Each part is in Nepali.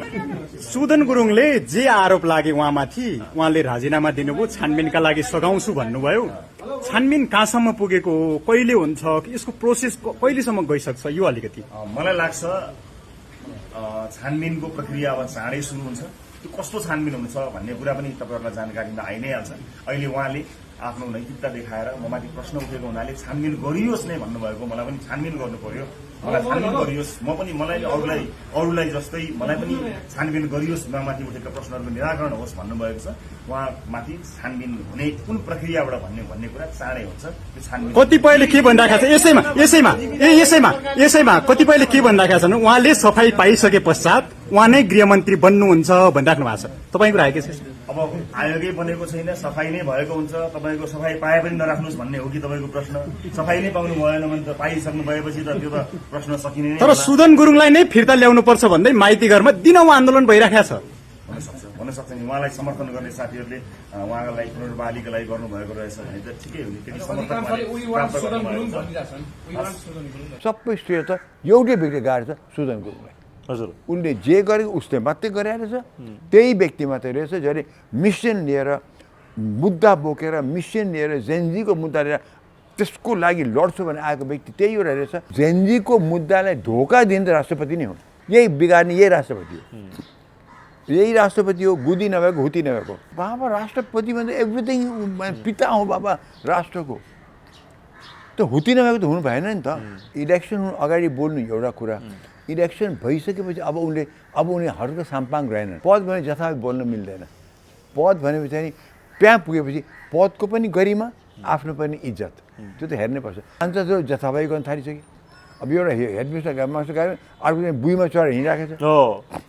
सुदन गुरुङले जे आरोप लागे उहाँमाथि उहाँले राजीनामा दिनुभयो, छानबिनका लागि सघाउँछु भन्नुभयो। छानबिन कहाँसम्म पुगेको हो, कहिले हुन्छ, यसको प्रोसेस कहिलेसम्म गइसक्छ, यो अलिकति मलाई लाग्छ छानबिनको प्रक्रिया अब चाँडै सुरु हुन्छ। त्यो कस्तो छानबिन हुन्छ भन्ने कुरा पनि तपाईँहरूलाई जानकारीमा आइ नै हाल्छ। अहिले उहाँले आफ्नो नैतिकता देखाएर ममाथि प्रश्न उठेको हुनाले छानबिन गरियोस् नै भन्नुभएको, मलाई पनि छानबिन गर्नु पर्यो, मलाई छानबिन गरियोस्, म पनि मलाई अरूलाई जस्तै मलाई पनि छानबिन गरियोस्, उहाँमाथि उठेका प्रश्नहरूको निराकरण होस् भन्नुभएको छ। उहाँमाथि छानबिन हुने कुन प्रक्रियाबाट भन्ने कुरा चाँडै हुन्छ। त्यो छानबिन कतिपयले के भनिराखेका छ यसैमा कतिपयले के भनिराखेका छन्, उहाँले सफाई पाइसके पश्चात उहाँ नै गृहमन्त्री बन्नुहुन्छ भनिराख्नु भएको छ। तपाईँको राय के छ? अब आयोगै बनेको छैन, सफाई नै भएको हुन्छ। तपाईँको सफाई पाए पनि नराख्नुहोस् भन्ने हो कि तपाईँको प्रश्न? सफाई नै पाउनु भएन भने त पाइसक्नु भएपछि त त्यो त प्रश्न सकिने नै। तर सुदन गुरुङलाई नै फिर्ता ल्याउनु पर्छ भन्दै माइती घरमा दिनहुँ आन्दोलन भइराखेको छ। हुनसक्छ नि उहाँलाई समर्थन गर्ने साथीहरूले उहाँलाई पुनर्बहालीको लागि गर्नुभएको रहेछ भने त ठिकै हो नि। त्यति समर्थन सबै श्रेय त एउटै व्यक्ति गाडी छ, सुदन गुरुङलाई। हजुर, उनले जे गरेको उसले मात्रै गरिरहेछ, त्यही व्यक्ति मात्रै रहेछ जसले मिसन लिएर, मुद्दा बोकेर, मिसन लिएर, जेनजीको मुद्दा लिएर त्यसको लागि लड्छु भने आएको व्यक्ति त्यही एउटा रहेछ। जेनजीको मुद्दालाई धोका दिने त राष्ट्रपति नै हो, यही बिगार्ने यही राष्ट्रपति हो, यही राष्ट्रपति हो, बुद्धि नभएको, हुती नभएको। बाबा राष्ट्रपति भन्दा एभ्रिथिङ पिता हो बाबा राष्ट्रको। त हुती नभएको त हुनु भएन नि त। इलेक्सन अगाडि बोल्नु एउटा कुरा, इलेक्सन भइसकेपछि अब उनले हर्क साम्पाङ रहेनन्। पद भने जथाभावी बोल्न मिल्दैन। पद भनेपछि नि त्यहाँ पुगेपछि पदको पनि गरिमा, आफ्नो पनि इज्जत, त्यो त हेर्नै पर्छ। अन्त जो जथाभावी गर्न थालिसक्यो। अब एउटा हेडमिस्टर मास्टर गयो, अर्को चाहिँ बुईमा चढेर हिँडिराखेको छ।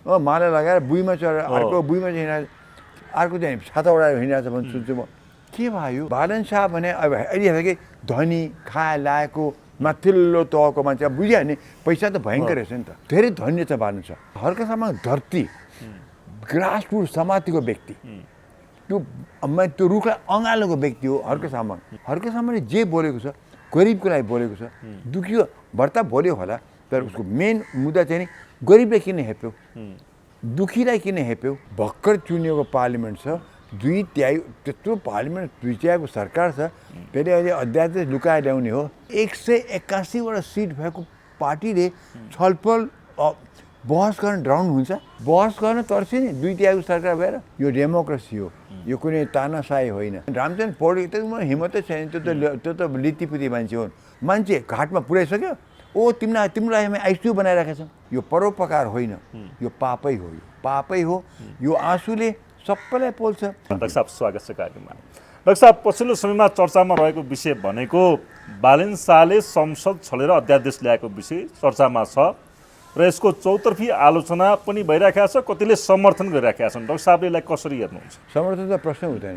माला लगाएर बुईमा चढेर अर्को बुईमा चाहिँ हिँडिरहेको छ, अर्को चाहिँ छाता उडाएर हिँडिरहेको छ भने सुन्छु म। के भयो? बालन शाह भने अब अहिले कि धनी खाए लाएको माथिल्लो तहको मान्छे बुझ्यो नि, पैसा त भयङ्कर रहेछ नि त, धेरै धनी छ बालन शाह। हर्कसम्म धरती ग्रासरुट समातिको व्यक्ति, त्यो रुखलाई अँगालोको व्यक्ति हो हर्कसम्म। हर्कसम्मले जे बोलेको छ गरिबको लागि बोलेको छ। दुखी भर्ता बोल्यो होला, तर उसको मेन मुद्दा चाहिँ नि गरिबलाई किन हेप्यौ, दुखीलाई किन हेप्यौ? भर्खर चुनिएको पार्लिमेन्ट छ, 2/3 त्यत्रो पार्लिमेन्ट 2/3 सरकार छ, फेरि अहिले अध्यादेश लुकाएर ल्याउने हो। 181वटा सिट भएको पार्टीले छलफल बहस गर्न डराउनु हुन्छ? बहस गर्न तर्स्यो नि 2/3 सरकार भएर। यो डेमोक्रेसी हो, यो कुनै तानासाही होइन। रामचन्द्र पौडेल त हिम्मतै छैन, त्यो त लित्तीपुती मान्छे हो। मान्छे घाटमा पुर्याइसक्यो, तिम्रो लागि हामी आइसियु बनाइराखेका छौँ। यो परोपकार होइन, यो पापै हो, यो पापै हो। यो आँसुले सबैलाई पोल्छ। डाक्टर साहब स्वागत छ कार्यक्रममा। डाक्टर साहब, पछिल्लो समयमा चर्चामा रहेको विषय भनेको बालन शाहले संसद छलेर अध्यादेश ल्याएको विषय चर्चामा छ र यसको चौतर्फी आलोचना पनि भइरहेको छ, कतिले समर्थन गरिरहेका छन्। डाक्टर साहबले यसलाई कसरी हेर्नुहुन्छ? समर्थन त प्रश्न हुँदैन,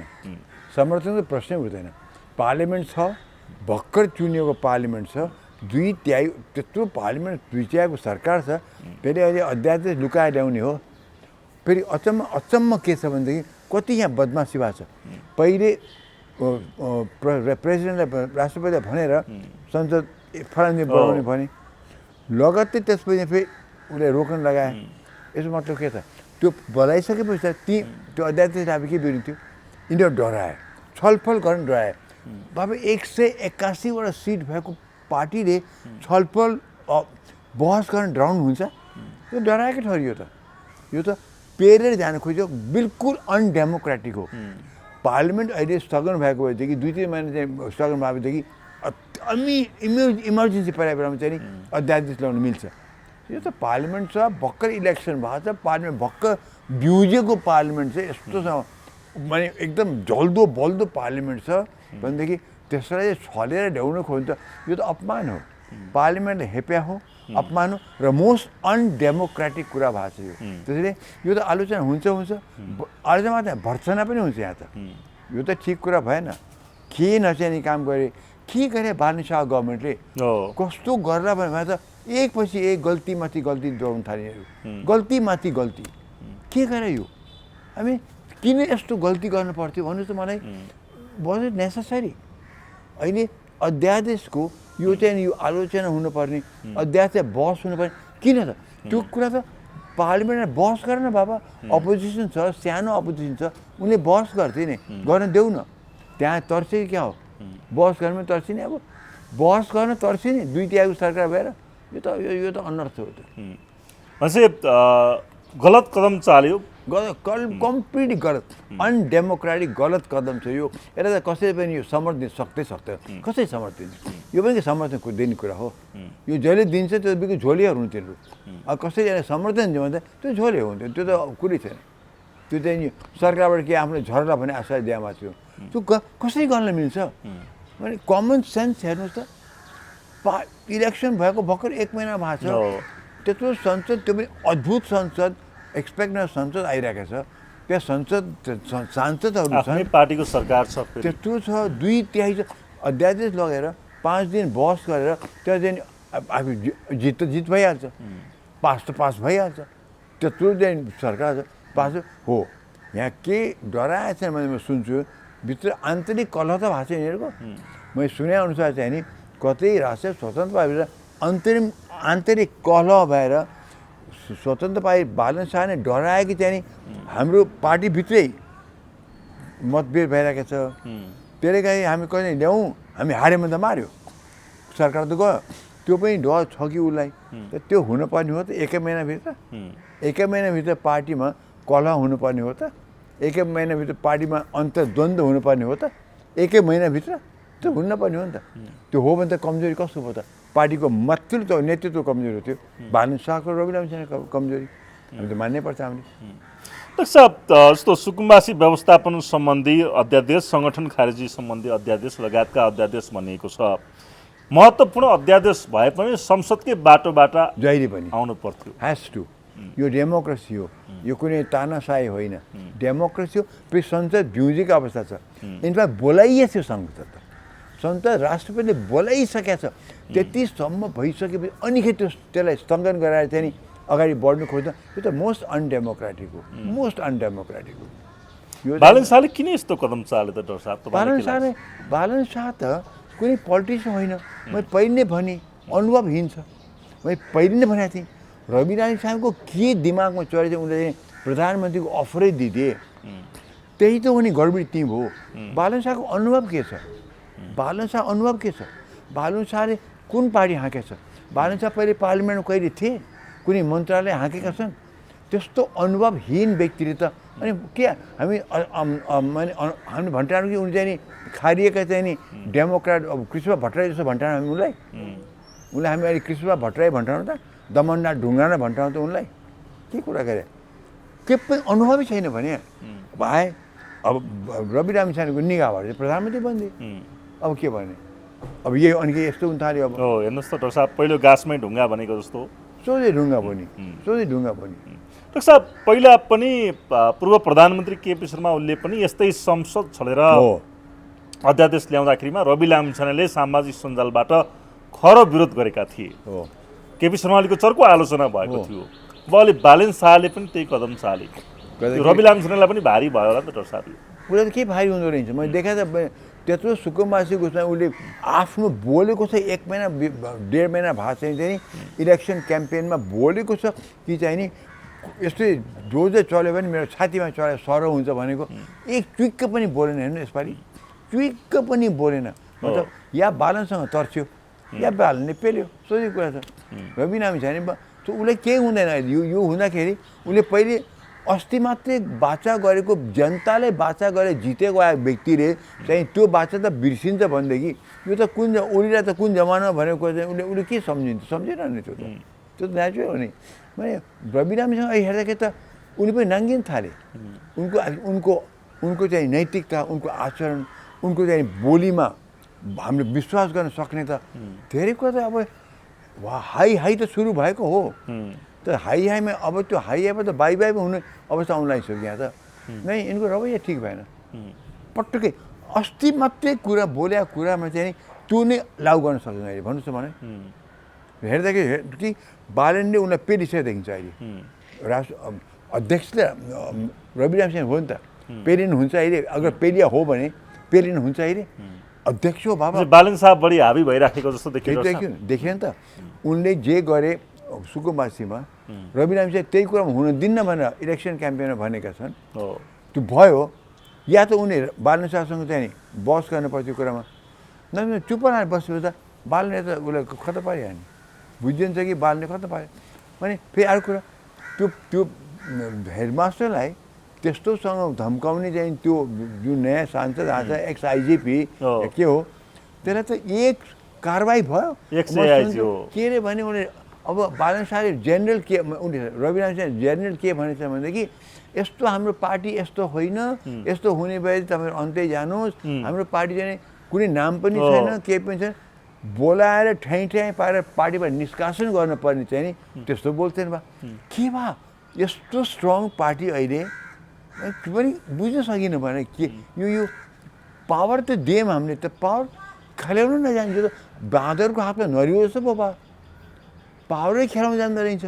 समर्थन त प्रश्नै हुँदैन। पार्लिमेन्ट छ, भर्खर चुनिएको पार्लिमेन्ट छ, 2/3 त्यत्रो पार्लिमेन्ट 2/3 सरकार छ, फेरि अहिले अध्यादेश लुकाएर ल्याउने हो। फेरि अचम्म के छ भनेदेखि कति यहाँ बदमासी भएको छ। पहिले प्रेसिडेन्टलाई, राष्ट्रपतिलाई भनेर संसद फलाउने बनाउने भने, लगत्तै त्यसपछि फेरि उसले रोक्न लगाए। यसो मतलब के छ? त्यो बनाइसकेपछि त्यो अध्यादेश अब के बिग्रिन्थ्यो? यिनीहरू डरायो, छलफल गर्न डरायो। बाबा 181वटा सिट भएको पार्टीले छलफल बहस गर्न डराउनु हुन्छ? यो डराएकै ठहरियो त। यो त पेरेर जान खोज्यो, बिल्कुल अनडेमोक्रेटिक हो। पार्लिमेन्ट अहिले स्थगन भएको भएदेखि 2-3 महिना चाहिँ स्थगन भएदेखि इमर्जेन्सी परेको बेलामा चाहिँ नि अध्यादेश ल्याउनु मिल्छ। यो त पार्लिमेन्ट छ, भर्खर इलेक्सन भएको छ, पार्लिमेन्ट भर्खर बिउजेको पार्लिमेन्ट चाहिँ यस्तो छ, माने एकदम जल्दो बल्दो पार्लिमेन्ट छ भनेदेखि त्यसलाई छलेर ल्याउनु खोज्छ, यो त अपमान हो। पार्लिमेन्टले हेप्या हो, अपमान हो र मोस्ट अनडेमोक्रेटिक कुरा भएको छ यो। त्यसैले यो त आलोचना हुन्छ, आलोचना मात्रै भर्सना पनि हुन्छ यहाँ त। यो त ठिक कुरा भएन। के नचाहिने काम गरे, के गरे बालन शाह गभर्मेन्टले, कस्तो गर्ला भने त एकपछि एक गल्तीमाथि गल्ती जोड्नु थाल्ने, गल्तीमाथि गल्ती। के गरे यो? हामी किन यस्तो गल्ती गर्नु पर्थ्यो भन्नुहोस् त मलाई? Was it necessary? अहिले अध्यादेशको यो चाहिँ यो आलोचना हुनुपर्ने, अध्यादेश बहस हुनुपर्ने, किन त? त्यो कुरा त पार्लिमेन्टमा बहस गर न बाबा, अपोजिसन छ, सानो अपोजिसन छ, उनले बहस गर्थे नि, गर्न देऊ न। त्यहाँ तर्से क्या हो, बहस गर्नु तर्सी नि, अब बहस गर्न तर्सी नि, दुई तिहाईको सरकार भएर, यो त अनर्थ हो। भनेपछि गलत कदम चाल्यो, कम्प्लिटली गलत, अनडेमोक्रेटिक गलत कदम छ यो। यसलाई त कसैले पनि यो समर्थन सक्दैन, कसै समर्थन, यो पनि समर्थन दिने कुरा हो। यो जहिले दिन्छ त्यो बिल्कुल झोलिहरू हुन् तिनीहरू। अब कसैले समर्थन दियो भने त त्यो झोले हुन्थ्यो, त्यो त कुरै छैन। त्यो चाहिँ सरकारबाट के आफ्नो झरला भन्ने आशा दिएमा थियो, त्यो कसरी गर्न मिल्छ भने कमन सेन्स हेर्नुहोस् त। इलेक्सन भएको भर्खर 1 महिना भएको छ, त्यत्रो संसद, त्यो पनि अद्भुत संसद, एक्सपेक्ट संसद आइरहेको छ, त्यहाँ सांसदहरू आफ्नै पार्टीको सरकार छ, त्यत्रो छ, 2 तिहाई अध्यादेश लगेर 5 दिन बहस गरेर त्यहाँ चाहिँ आफू जित भइहाल्छ, पास त पास भइहाल्छ। त्यत्रो चाहिँ सरकार छ, पास हो। यहाँ के डराएको छैन भने म सुन्छु, भित्र आन्तरिक कलह त भएको छ यिनीहरूको। मैले सुनेअनुसार चाहिँ नि कतै राष्ट्रिय स्वतन्त्र पार्टीभित्र आन्तरिक कलह भएर स्वतन्त्र पार्टी बालन शाह नै डरायो कि चाहिँ नि हाम्रो पार्टीभित्रै मतभेद भइरहेको छ, त्यसले गर्दा हामी कहिले ल्याउँ, हामी हार्यौँ भने त मार्यो, सरकार त गयो। त्यो पनि डर छ कि उसलाई, त्यो हुनुपर्ने हो त। 1 महिनाभित्र 1 महिनाभित्र पार्टीमा कलह हुनुपर्ने हो त, 1 महिनाभित्र पार्टीमा अन्तर्द्वन्द्व हुनुपर्ने हो त, 1 महिनाभित्र त्यो हुनुपर्ने हो नि त। त्यो हो भने त कमजोरी कस्तो भयो त? पार्टीको नेतृत्व कमजोरी थियो, बालन शाहको, रवि लामिछानेको कमजोरी हामी त मान्नै पर्छ हामीले। डाक्टर साहब, जस्तो सुकुम्बासी व्यवस्थापन सम्बन्धी अध्यादेश, सङ्गठन खारेजी सम्बन्धी अध्यादेश लगायतका अध्यादेश भनिएको छ, महत्त्वपूर्ण अध्यादेश भए पनि संसदकै बाटोबाट जहिले पनि आउनु पर्थ्यो। Has to. यो डेमोक्रेसी हो, यो कुनै तानासाही होइन, डेमोक्रेसी हो। फेरि संसद भ्युजेको अवस्था छ, इनफ्याक्ट बोलाइएको थियो संसद राष्ट्रपतिले बोलाइसकेको छ, त्यतिसम्म भइसकेपछि अनिखेर त्यसलाई स्थगन गराएर चाहिँ नि अगाडि बढ्नु खोज्दा यो त मोस्ट अनडेमोक्रेटिक हो, मोस्ट अनडेमोक्रेटिक हो। यो बालन शाहले किन यस्तो कदम चाल्यो त डाक्टर साहब? बालन शाह त कुनै पोलिटिसियन होइन। मैले पहिले नै भने अनुभवहीन छ। मैले पहिले नै भनेको थिएँ, रवि लामिछानेको के दिमागमा चढेर चाहिँ उनले प्रधानमन्त्रीको अफरै दिदिए, त्यही त हो नि गडबडी टिम हो। बालन शाहको अनुभव के छ? बालन शाह अनुभव के छ? बालन शाहले कुन पार्टी हाँकेछ? बालन शाह पहिले पार्लिमेन्टमा कहिले थिए? कुनै मन्त्रालय हाँकेका छन्? त्यस्तो अनुभवहीन व्यक्तिले त अनि के हामी भन्टायौँ कि उनी चाहिँ नि खारिएका चाहिँ नि डेमोक्रेट कृष्ण भट्टराई जस्तो भन्टायौँ हामी उनलाई हामी अहिले कृष्ण भट्टराई भन्टाउँ त, दमननाथ ढुङ्गा नै भन्टाउँ त उनलाई? के कुरा गरे? के पनि अनुभवै छैन भने भाइ। अब रवि लामिछानेको निगाहबाट चाहिँ प्रधानमन्त्री बनिदिए, अब के भने? अब यही अनि के यस्तो हुन थाल्यो? अब हेर्नुहोस् त डाक्टर साहब, पहिलो गाछमै ढुङ्गा भनेको जस्तो सोझै ढुङ्गा बनि, सोझै ढुङ्गा बनि। डाक्टर साहब, पहिला पनि पूर्व प्रधानमन्त्री केपी शर्मा ओलीले पनि यस्तै संसद छलेर अध्यादेश ल्याउँदाखेरिमा रवि लामिछानेले सामाजिक सञ्जालबाट खर विरोध गरेका थिए। केपी शर्मा ओलीको चर्को आलोचना भएको थियो। अब अहिले बालन शाहले पनि त्यही कदम चाले, रवि लामिछानेलाई पनि भारी भयो होला नि त डाक्टर साहब? उसलाई त के भारी हुँदो रहेछ? मैले देखाएँ त, त्यत्रो सुकुम्बासीको उसमा उसले आफ्नो बोलेको छ। 1 महिना 1.5 महिना भएको चाहिँ नि इलेक्सन क्याम्पेनमा बोलेको छ कि चाहिँ नि यस्तै जोजै चल्यो भने मेरो छातीमा चढेर सरो हुन्छ भनेको एक चुइक्क पनि बोलेन। हेर्नु यसपालि चुइक्क पनि बोलेन। मतलब या बालनसँग तर्स्यो या बालनले पेल्यो, सोझै कुरा छ। रवि लामिछाने उसलाई केही हुँदैन। यो हुँदाखेरि उसले पहिले अस्ति मात्रै बाचा गरेको, जनताले बाचा गरेर जितेको आएको व्यक्तिले चाहिँ त्यो बाचा त बिर्सिन्छ भनेदेखि यो त ओलीलाई त कुन जमानामा भनेको चाहिँ उसले के सम्झिन्छ? सम्झेन नि, त्यो त नेचुरल हो नि। मैले रवि लामिछाने हेर्दाखेरि त उनी पनि नाङ्गिन थाले। उनको चाहिँ नैतिकता, उनको आचरण, उनको चाहिँ बोलीमा हामीले विश्वास गर्न सक्ने त धेरै कुरा त अब हाई त सुरु भएको हो। त हाईमा अब त्यो हाईमा त बाई हुने अवस्था आउन लागिसक्यो। यहाँ त नै यिनको रवैया ठिक भएन। पटक्कै अस्ति मात्रै कुरा बोलेको कुरामा चाहिँ त्यो नै लागु गर्न सक्दैन अहिले। भन्नुहोस् त मलाई हेर्दाखेरि कि बालनले उनलाई पेलिसकेको देखिन्छ अहिले। राष्ट्र अध्यक्षले रवि लामिछाने हो नि त, पेलिनु हुन्छ अहिले। अगर पेलिया हो भने पेलिनु हुन्छ अहिले। अध्यक्ष हो बाबा। बालन शाह बढी हावी भइराखेको जस्तो देखियो नि त। उनले जे गरे सुकुम्बासीमा रवि लामिछाने त्यही कुरामा हुन दिन्न भनेर इलेक्सन क्याम्पेनमा भनेका छन्। हो त्यो भयो या त उनी बालन शाहसँग चाहिँ नि बहस गर्नुपर्छ त्यो कुरामा नभए चुप लगाएर बसेपछि त बालनले त उसलाई खतम पारियो नि बुझिन्छ कि बालनले खतम पाऱ्यो भने फेरि अर्को कुरा त्यो त्यो हेडमास्टरलाई त्यस्तोसँग धम्काउने चाहिँ त्यो जुन नयाँ सांसद आएको छ एक्स आइजिपी के हो त्यसलाई त एक कारवाही भयो के अरे भने उनीहरूले अब बालन शाहले जेनरल के उनी रवि लामिछाने जेनरल के भनेछ भनेदेखि यस्तो हाम्रो पार्टी यस्तो होइन यस्तो हुने भए तपाईँहरू अन्तै जानुहोस् हाम्रो पार्टी चाहिँ कुनै नाम पनि छैन केही पनि छैन बोलाएर ठ्याइ पारेर पार्टीबाट निष्कासन गर्नुपर्ने चाहिँ नि त्यस्तो बोल्थेन बा के भा यस्तो स्ट्रङ पार्टी अहिले पनि बुझ्न सकिनु भएन के यो पावर त दियौँ हामीले त पावर खेलाउनु नजान्छ त बाँदरको हातमा नरियो जस्तो पो बा पावरै खेलाउनु जान्दो रहेछ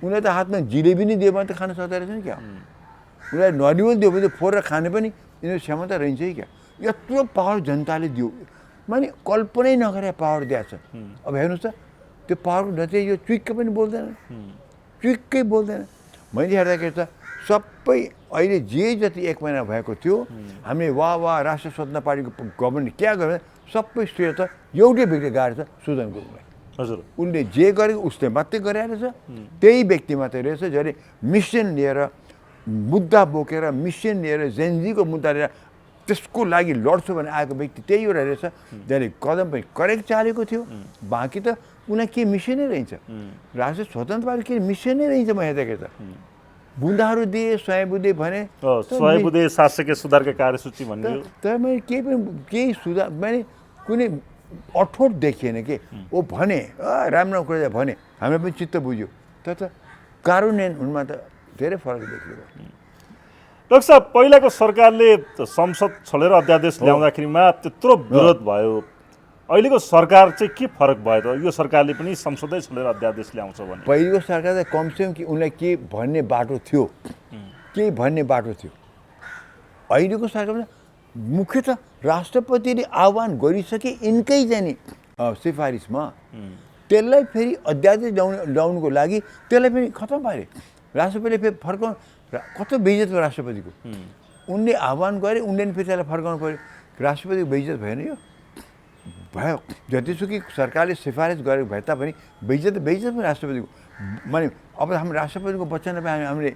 उनीलाई त हातमा जिलेबी नै दियो भने त खान सक्दो रहेछ नि क्या उनीलाई नरिवल दियो भने त फोरेर खाने पनि यिनीहरू क्षमता रहन्छ है क्या यत्रो पावर जनताले दियो माने कल्पनै नगरे पावर दिएछ अब हेर्नुहोस् त त्यो पावरको नतिजा यो चुइक्कै पनि बोल्दैन चुइक्कै बोल्दैन मैले हेर्दाखेरि त सबै अहिले जे जति 1 महिना भएको थियो हामीले वाह राष्ट्रिय स्वतन्त्र पार्टीको गभर्मेन्ट क्या गर्यो सबै श्रेय त एउटै व्यक्ति गाएर छ सुदन गुरुङलाई हजुर उनले जे गरेको उसले मात्रै गरिरहेछ त्यही व्यक्ति मात्रै रहेछ जसले मिसन लिएर मुद्दा बोकेर मिसन लिएर जेनजीको मुद्दा लिएर त्यसको लागि लड्छु भने आएको व्यक्ति त्यही एउटा रहेछ जसले कदम पनि करेक्ट चालेको थियो बाँकी त उनीलाई के मिसनै रहन्छ राष्ट्रिय स्वतन्त्र पार्टी के मिसनै रहन्छ म हेर्दाखेरि त बुँदाहरू दिए स्वयंबुद्धि भने स्वयंबुद्धि शासकीय सुधारका कार्यसूची भन्ने तर मैले केही सुधार मैले कुनै अठोट देखिएन के ओ भने राम्रो कुरा भने हाम्रो पनि चित्त बुझ्यो तर कार्यान्वयन हुनुमा त धेरै फरक देखियो डाक्टर साहब पहिलाको सरकारले संसद छोडेर अध्यादेश ल्याउँदाखेरिमा त्यत्रो विरोध भयो अहिलेको सरकार चाहिँ के फरक भयो त यो सरकारले पनि संसदै छोडेर अध्यादेश ल्याउँछ भने पहिलेको सरकार त कमसेकम कि उनलाई के भन्ने बाटो थियो केही भन्ने बाटो थियो अहिलेको सरकारमा मुख्यतः राष्ट्रपतिले आह्वान गरिसके यिनकै चाहिँ नि सिफारिसमा त्यसलाई फेरि अध्यादेश ल्याउनुको लागि त्यसलाई फेरि खतम पारे राष्ट्रपतिले फेरि फर्काउनु कस्तो बेइज्जत भयो राष्ट्रपतिको उनले आह्वान गरे उनले फेरि त्यसलाई फर्काउनु पऱ्यो राष्ट्रपतिको बेइज्जत भएन यो भयो जतिसुकै सरकारले सिफारिस गरेको भए तापनि बेइज्जत पनि राष्ट्रपतिको माने अब हाम्रो राष्ट्रपतिको वचनलाई हामीले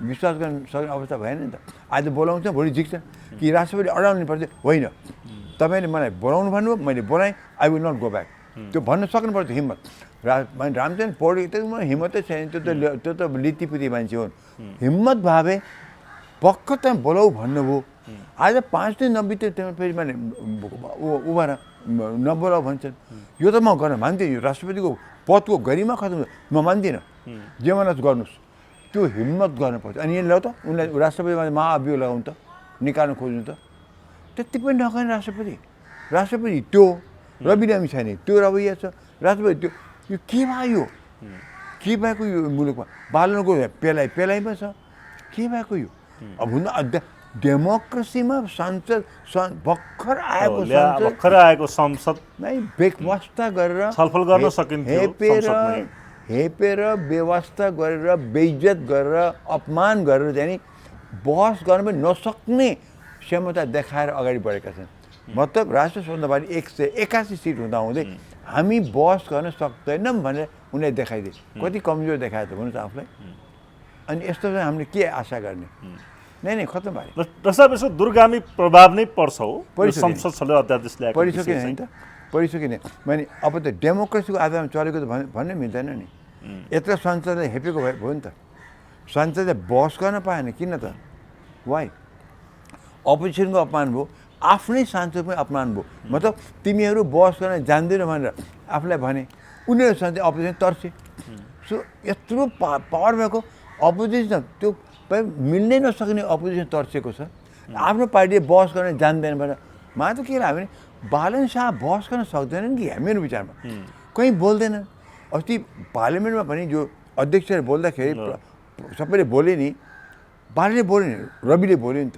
विश्वास गर्न सक्ने अवस्था भएन नि त आज बोलाउँछ भोलि झिक्छ कि राष्ट्रपति अडाउनु पर्छ होइन तपाईँले मलाई बोलाउनु भन्नुभयो मैले बोलाएँ I will not go back त्यो भन्न सक्नुपर्छ हिम्मत रामचन्द्र पौडेल त मलाई हिम्मतै छैन त्यो त लितिपुती मान्छे हुन् हिम्मत भावे पक्क तपाईँ बोलाऊ भन्नुभयो आज 5 दिन नबित्यो त्यहाँ फेरि माने उभा नबोलाऊ भन्छन् यो त म गर्न मान्दिनँ यो राष्ट्रपतिको पदको गरिमा खतम म मान्दिनँ जे मनोस् गर्नुहोस् त्यो हिम्मत गर्नुपर्छ अनि यहाँ ल्याउ त उनलाई राष्ट्रपतिमा महाअभियोग लगाउनु त निकाल्न खोज्नु त त्यति पनि नगर्ने राष्ट्रपति त्यो रवि लामिछाने त्यो रवैया छ राष्ट्रपति त्यो यो के भयो के भएको यो मुलुकमा बालनको पेलाइमा छ के भएको यो अब हुन डेमोक्रेसीमा संसद भर्खर आएको संसद नै बेवास्ता गरेर छलफल गर्न सकिन्थ्यो हेपेर व्यवस्था गरेर बेइज्जत गरेर अपमान गरेर चाहिँ नि बहस गर्न पनि नसक्ने क्षमता देखाएर अगाडि बढेका छन् मतलब राष्ट्रिय स्वतन्त्र पार्टी 181 सिट हुँदाहुँदै हामी बहस गर्न सक्दैनौँ भनेर उनले देखाइदिए कति कमजोर देखायो त भन्नुहोस् आफूलाई अनि यस्तो चाहिँ हामीले के आशा गर्ने नै खतम भयो डाक्टर यसो दूरगामी प्रभाव नै पर्छ हो संसद छोडेर अध्यादेश ल्याएको परिसकेन नि त परिसकेन मैले अब त डेमोक्रेसीको आधारमा चलेको त भन्नै मिल्दैन नि यत्र संसदले हेपेको भयो नि त संसदले बहस गर्न पाएन किन त वाइ अपोजिसनको अपमान भयो आफ्नै सांसद पनि अपमान भयो मतलब तिमीहरू बहस गर्न जान्दैन भनेर आफूलाई भने उनीहरू संसद अपोजिसन तर्से सो यत्रो पावर भएको अपोजिसन त्यो मिल्नै नसक्ने अपोजिसन तर्सेको छ आफ्नो पार्टीले बहस गर्न जान्दैन भनेर मलाई त के लाग्यो भने बालन शाह बहस गर्न सक्दैनन् कि मेरो विचारमा कहीँ बोल्दैन अस्ति पार्लियामेन्टमा पनि जो अध्यक्षले बोल्दाखेरि सबैले बोले नि बालनले बोल्यो नि रविले बोल्यो नि त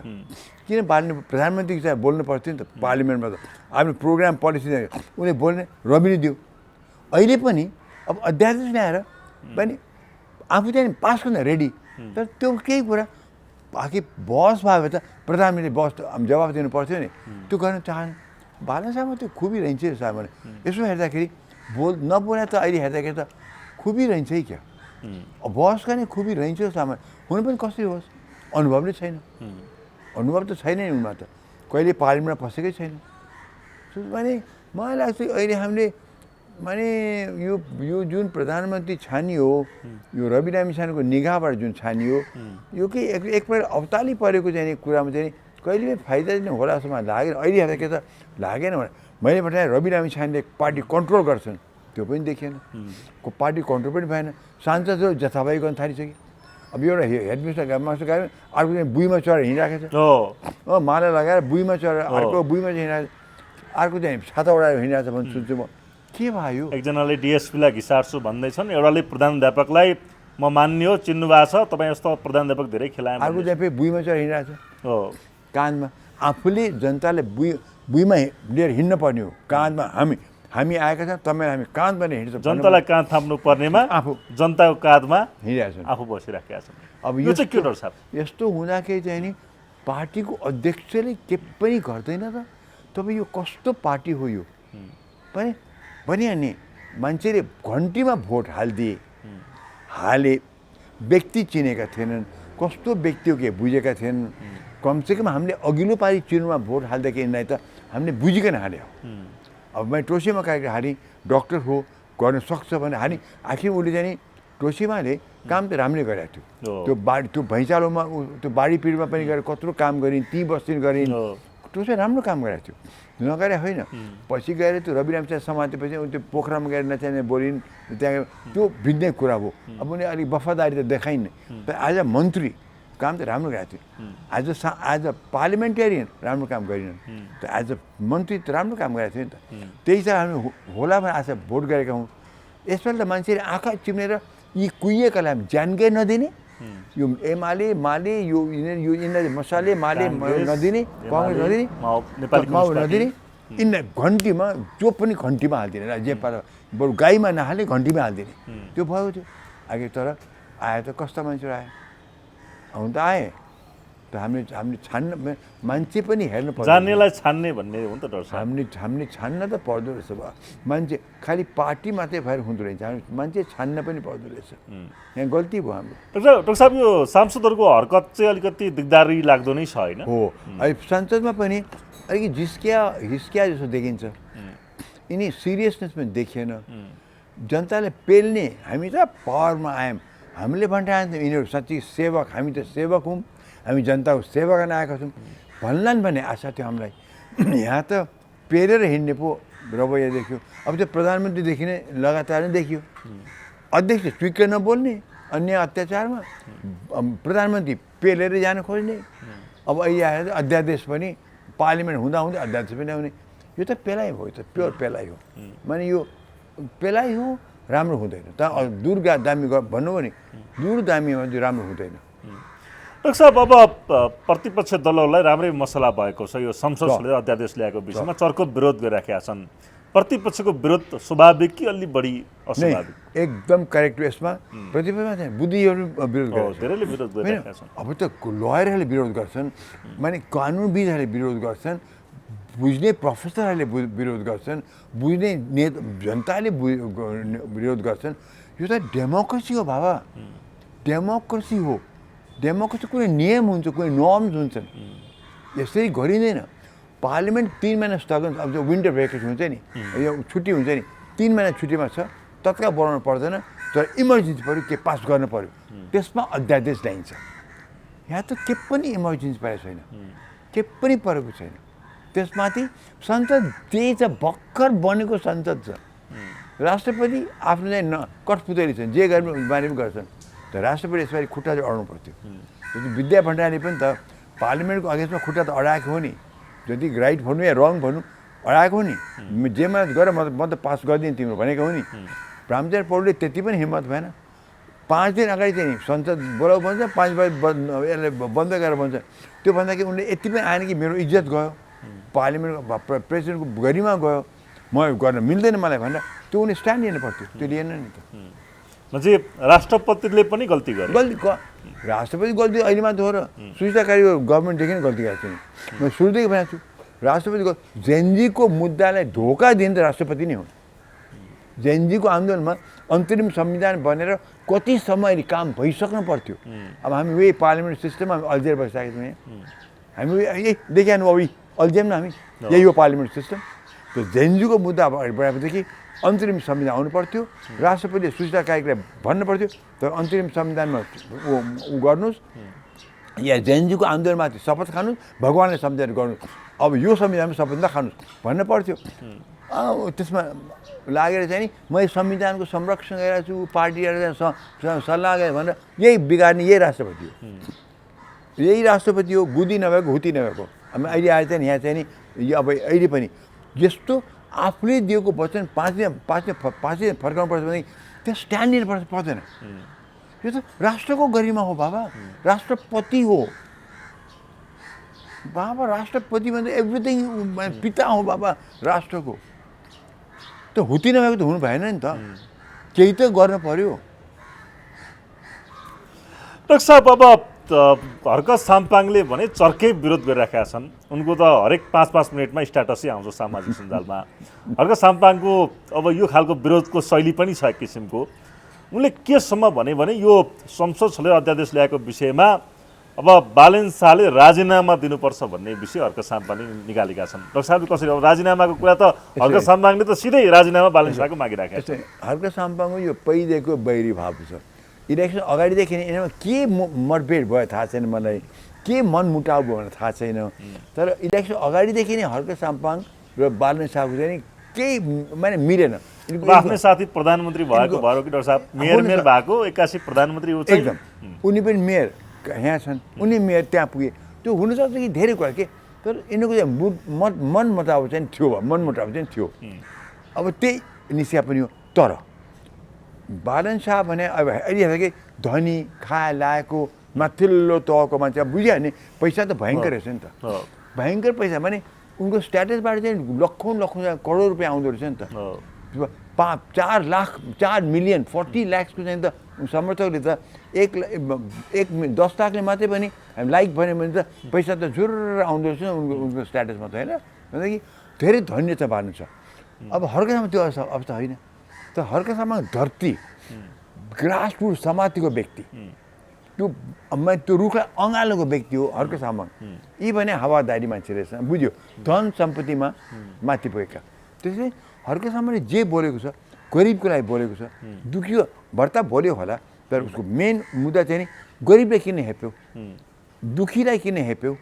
किन बालनले प्रधानमन्त्रीको चाहिँ बोल्नु पर्थ्यो नि त पार्लियामेन्टमा त आफ्नो प्रोग्राम पोलिसी उनले बोल्ने रविले दियो अहिले पनि अब अध्यादेश ल्याएर भने आफू चाहिँ पास गर्न रेडी तर त्यो केही कुरा बाँकी बहस भयो भने त प्रधानमन्त्री बहस जवाब दिनु पर्थ्यो नि त्यो गर्न चाहनु बालन शाहमा त्यो खुबी रहन्छ साहब भने यसो हेर्दाखेरि नबोला त अहिले हेर्दाखेरि त खुबी रहन्छ है क्या बहस गर्ने खुबी रहन्छ सामान हुनु पनि कसरी होस् अनुभव नै छैन अनुभव त छैन नि उनमा त कहिले पार्लिमेन्टमा पसेकै छैन भने मलाई लाग्छ अहिले हामीले माने यो जुन प्रधानमन्त्री छानियो यो रवि लामिछानेको निगाहबाट जुन छानियो यो के एक प्रकार अवताली परेको चाहिँ कुरामा चाहिँ कहिले पनि फाइदा नै होला जस्तो मलाई लागेन अहिले हेर्दाखेरि त लागेन भने मैले बताएँ रवि लामिछानेले पार्टी कन्ट्रोल गर्छन् त्यो पनि देखिएन को पार्टी कन्ट्रोल पनि भएन सांसदहरू जथाभावी गर्न थालिसक्यो अब एउटा हेडमिनिस्टर मास्टर गाडी अर्को चाहिँ बुईमा चढेर हिँडिरहेको छ माला लगाएर बुईमा चढेर अर्को बुईमा चाहिँ हिँडिरहेको छ अर्को चाहिँ छाता उडाएर हिँडिरहेको छ भने सुन्छु म के भयो एकजनाले डिएसपीलाई घिसार्छु भन्दैछन् एउटाले प्रधानाध्यापकलाई म मान्ने हो चिन्नु भएको छ तपाईँ जस्तो प्रधानाध्यापक धेरै खेलाए अर्को चाहिँ फेरि बुईमा चढेर हिँडिरहेको छ हो काँधमा आफूले जनताले बुईमा लिएर हिँड्न पर्ने हो काँधमा हामी आएका छौँ तपाईँ हामी काँधमा हिँड्छौँ जनतालाई काँध थाप्नु पर्नेमा आफू जनताको काँधमा हिँडिरहेको छ आफू बसिराखेका छन् अब यो चाहिँ के डर साहब यस्तो हुँदाखेरि चाहिँ नि पार्टीको अध्यक्षले के पनि गर्दैन त तपाईँ यो कस्तो पार्टी हो यो पनि भनिहाल्ने मान्छेले घन्टीमा भोट हाले व्यक्ति चिनेका थिएनन् कस्तो व्यक्ति हो के बुझेका थिएनन् कमसेकम हामीले अघिल्लो पालि चुनावमा भोट हाल्दाखेरि यिनलाई त हामीले बुझिकन हाल्यो अब मैले टोसीमा कार्यक्रम हालेँ डक्टर हो गर्न सक्छ भने हालेँ आखिर उसले चाहिँ टोसीमाले काम त राम्रै गरेको थियो त्यो भैँचालोमा त्यो बाढी पिँढीमा पनि गएर कत्रो काम गरिन् ती बस्ती गरिन् टोसी राम्रो काम गरेको थियो नगरे होइन पछि गएर त्यो रवि लामिछाने समातेपछि त्यो पोखरामा गएर नचाहिने बोलिन् त्यहाँ त्यो भिन्नै कुरा हो अब उनी अलिक वफादारी त देखाइन् तर आज मन्त्री काम त राम्रो गरेको थियो आज पार्लिमेन्टेरियन राम्रो काम गरिनन् त एज अ मन्त्री त राम्रो काम गरेको थियो नि त त्यही छ हामी होला भने आज भोट गरेका हौँ यसपालि त मान्छेले आँखा चिम्लेर यी कुहिएकालाई हामी जानकारी नदिने यो एमाले माले यो यिनीहरूले मसाले माले नदिने कङ्ग्रेस नदिने माओ नदिने यिनीलाई घन्टीमा जो पनि घन्टीमा हालिदिने जे पारा बरु गाईमा नहाले घन्टीमा हालिदिने त्यो भयो त्यो आगे तर आयो त कस्ता मान्छेहरू आयो हुन त आए त हामीले छान्न मान्छे पनि हेर्नु पर्छ जान्नेलाई छान्ने भन्ने हो नि त डर हामीले छान्न त पर्दो रहेछ भयो मान्छे खालि पार्टी मात्रै भएर हुँदो रहेछ हामी मान्छे छान्न पनि पर्दो रहेछ यहाँ गल्ती भयो हाम्रो डाक्टर साहब यो सांसदहरूको हरकत चाहिँ अलिकति दिगदारी लाग्दो नै छ होइन हो अहिले संसदमा पनि अलिकति हिस्किया जस्तो देखिन्छ यिनी सिरियसनेस पनि देखिएन जनताले पेल्ने हामी त पावरमा आयौँ हामीले भन्टाएको यिनीहरू साँच्ची सेवक हामी त सेवक हौँ हामी जनताको सेवा गर्न आएका छौँ भन्लान् भन्ने आशा थियो हामीलाई यहाँ त पेरेर हिँड्ने पो रवैया देखियो अब त्यो प्रधानमन्त्रीदेखि नै लगातार नै देखियो अध्यक्ष चुक्क नबोल्ने अन्य अत्याचारमा प्रधानमन्त्री पेलेर जान खोज्ने अब अहिले आएर अध्यादेश पनि पार्लिमेन्ट हुँदाहुँदै अध्यादेश पनि आउने यो त पेलाइ भयो त प्योर पेलाइ हो माने यो पेलाइ हो राम्रो हुँदैन त दूरगामी भन्नु भने दूरगामीमा चाहिँ राम्रो हुँदैन डाक्टर साहब अब प्रतिपक्ष दलहरूलाई राम्रै मसला भएको छ यो संसदले अध्यादेश ल्याएको विषयमा चर्को विरोध गरिराखेका छन् प्रतिपक्षको विरोध स्वाभाविक कि अलि बढी अस्वाभाविक एकदम करेक्ट यसमा प्रतिपक्षमा चाहिँ बुद्धिहरू विरोध गर्छ धेरैले विरोध गरिरहेका छन् अब त लयरहरूले विरोध गर्छन् माने कानुनविदहरूले विरोध गर्छन् बुझ्ने प्रोफेसरहरूले विरोध गर्छन् बुझ्ने जनताले विरोध गर्छन् यो त डेमोक्रेसी हो बाबा डेमोक्रेसी हो डेमोक्रेसी कुनै नियम हुन्छ कुनै नर्म्स हुन्छन् यसरी गरिँदैन पार्लिमेन्ट 3 महिना स्थगन अब जो विन्टर भ्याकेसन हुन्छ नि यो छुट्टी हुन्छ नि 3 महिना छुट्टीमा छ तत्काल बनाउनु पर्दैन तर इमर्जेन्सी पऱ्यो के पास गर्नु पऱ्यो त्यसमा अध्यादेश ल्याइन्छ यहाँ त के पनि इमर्जेन्सी परेको छैन के पनि परेको छैन त्यसमाथि संसद त्यही छ भर्खर बनेको संसद छ राष्ट्रपति आफ्नो चाहिँ कठपुतली छन् जे गर्नु बारे पनि गर्छन् त राष्ट्रपति यसपालि खुट्टा चाहिँ अड्नु पर्थ्यो विद्या भण्डारीले पनि त पार्लिमेन्टको अगेन्स्टमा खुट्टा त अडाएको हो नि जति राइट भन्नु या रङ भन्नु अडाएको हो नि जेमा गर म त पास गरिदिएँ तिम्रो भनेको हो नि रामचन्द्र पौडेलले त्यति पनि हिम्मत भएन 5 दिन अगाडि चाहिँ संसद बोलाउ भन्छ 5 बजे यसले बन्द गरेर भन्छ त्यो भन्दाखेरि उनले यति पनि आएन कि मेरो इज्जत गयो पार्लिमेन्टको प्रेसिडेन्टको गरिमा गयो म गर्न मिल्दैन मलाई भनेर त्यो उनी स्ट्यान्ड लिनु पर्थ्यो त्यो लिएन नि त म्हणजे राष्ट्रपतिले पनि गल्ती गरे। राष्ट्रपति गल्ती अहिले मात्र हो र सुचिता कार्य गभर्मेन्टदेखि नै गल्ती गरेको छैन। म सुरुदेखि भनेको छु राष्ट्रपतिको जेनजीको मुद्दालाई धोका दिने त राष्ट्रपति नै हुन्। जेनजीको आन्दोलनमा अन्तरिम संविधान बनेर कति समय काम भइसक्नु पर्थ्यो। अब हामी वे पार्लियामेन्ट सिस्टममा हामी अल्झेर बसिसकेको छौँ। हामी यही देखिहाल्नु अब अल्झ्यौँ न हामी, यही हो पार्लियामेन्ट सिस्टम। त्यो जेनजीको मुद्दा बढाएपछि अन्तरिम संविधान आउनु पर्थ्यो, राष्ट्रपतिले सूचना कार्यक्रम भन्नु पर्थ्यो। तर अन्तरिम संविधानमा ऊ गर्नुहोस् या जेनजीको आन्दोलनमाथि शपथ खानुहोस्, भगवान्ले सम्झेर गर्नुहोस्, अब यो संविधानमा शपथ नखानुहोस् भन्नु पर्थ्यो। त्यसमा लागेर चाहिँ नि मैले संविधानको संरक्षण गरेको छु, पार्टीहरू सल्लाह गरेँ भनेर यही बिगार्ने यही राष्ट्रपति हो। यही राष्ट्रपति हो, गुदी नभएको हुती नभएको। अब अहिले आएर चाहिँ यहाँ चाहिँ नि अब अहिले पनि यस्तो आफूले दिएको वचन पाँच दिन फर्काउनु पर्छ भने त्यो स्ट्यान्ड लिनुपर्छ पर्दैन। यो त राष्ट्रको गरिमा हो बाबा, राष्ट्रपति हो बाबा, राष्ट्रपति भने एभ्रिथिङ पिता हो बाबा राष्ट्रको। त हुती नभएको त हुनु भएन नि त, केही त गर्नु पर्यो। डाक्टर साहब अब हर्क साम्पाङले भने चर्कै विरोध गरिराखेका छन्। उनको त हरेक 5-5 मिनटमा स्ट्याटसै आउँछ सामाजिक सञ्जालमा। हर्क साम्पाङको अब यो खालको विरोधको शैली पनि छ एक किसिमको। उनले केसम्म भने यो संसद छलेर अध्यादेश ल्याएको विषयमा अब बालेन शाहले राजीनामा दिनुपर्छ भन्ने विषय हर्क साम्पाङले निकालेका छन्। डाक्टर साहबले कसरी अब राजीनामाको कुरा त हर्क साम्पाङले त सिधै राजीनामा बालेन शाहको मागिराखेका छन्। हर्क साम्पाङको यो पहिलेको बैरी भाव छ। इलेक्सन अगाडिदेखि नै यिनीमा के मतभेद भयो थाहा छैन मलाई, के मनमुटाउ भयो भने थाहा छैन। तर इलेक्सन अगाडिदेखि नै हर्क साम्पाङ र बालेन शाहको चाहिँ केही माने मिलेन। आफ्नै साथी प्रधानमन्त्री भएको भएर कि डाक्टर साहब मेयर भएको 81 प्रधानमन्त्री हो एकदम। उनी पनि मेयर यहाँ छन्, उनी मेयर त्यहाँ पुगे। त्यो हुनसक्छ कि धेरै कुरा के, तर यिनीहरूको चाहिँ मनमुटाउ चाहिँ थियो, मनमुटाउ चाहिँ थियो। अब त्यही निश्चय पनि हो। तर बालेन शाह भने अब अहिले कि धनी खाए लाएको माथिल्लो तहको मान्छे बुझ्यो नि, पैसा त भयङ्कर रहेछ नि त। भयङ्कर पैसा भने उनको स्ट्याटसबाट चाहिँ लखौँ करोड रुपियाँ आउँदो रहेछ नि त। 4 मिलियन 40 लाखको चाहिँ त समर्थकले त 10 लाखले मात्रै पनि हामी लाइक भन्यो भने त पैसा त झुर आउँदो रहेछ उनको स्ट्याटसमा त होइन। कि धेरै धन्य छ बाल्नु छ। अब हर्कसम्म त्यो अवस्था होइन। त हर्कसम्म धरती ग्रासरुट समातिको व्यक्ति, त्यो रुखलाई अँगालोको व्यक्ति हो हर्क सामाङ। यी भने हावादारी मान्छे रहेछ, बुझ्यो, धन सम्पत्तिमा माथि पुगेका। त्यसैले हर्क सामाङले जे बोलेको छ गरिबको लागि बोलेको छ। दुखी भर्ता बोल्यो होला, तर उसको मेन मुद्दा चाहिँ नि गरिबलाई किन हेप्यौ, दुखीलाई किन हेप्यौ,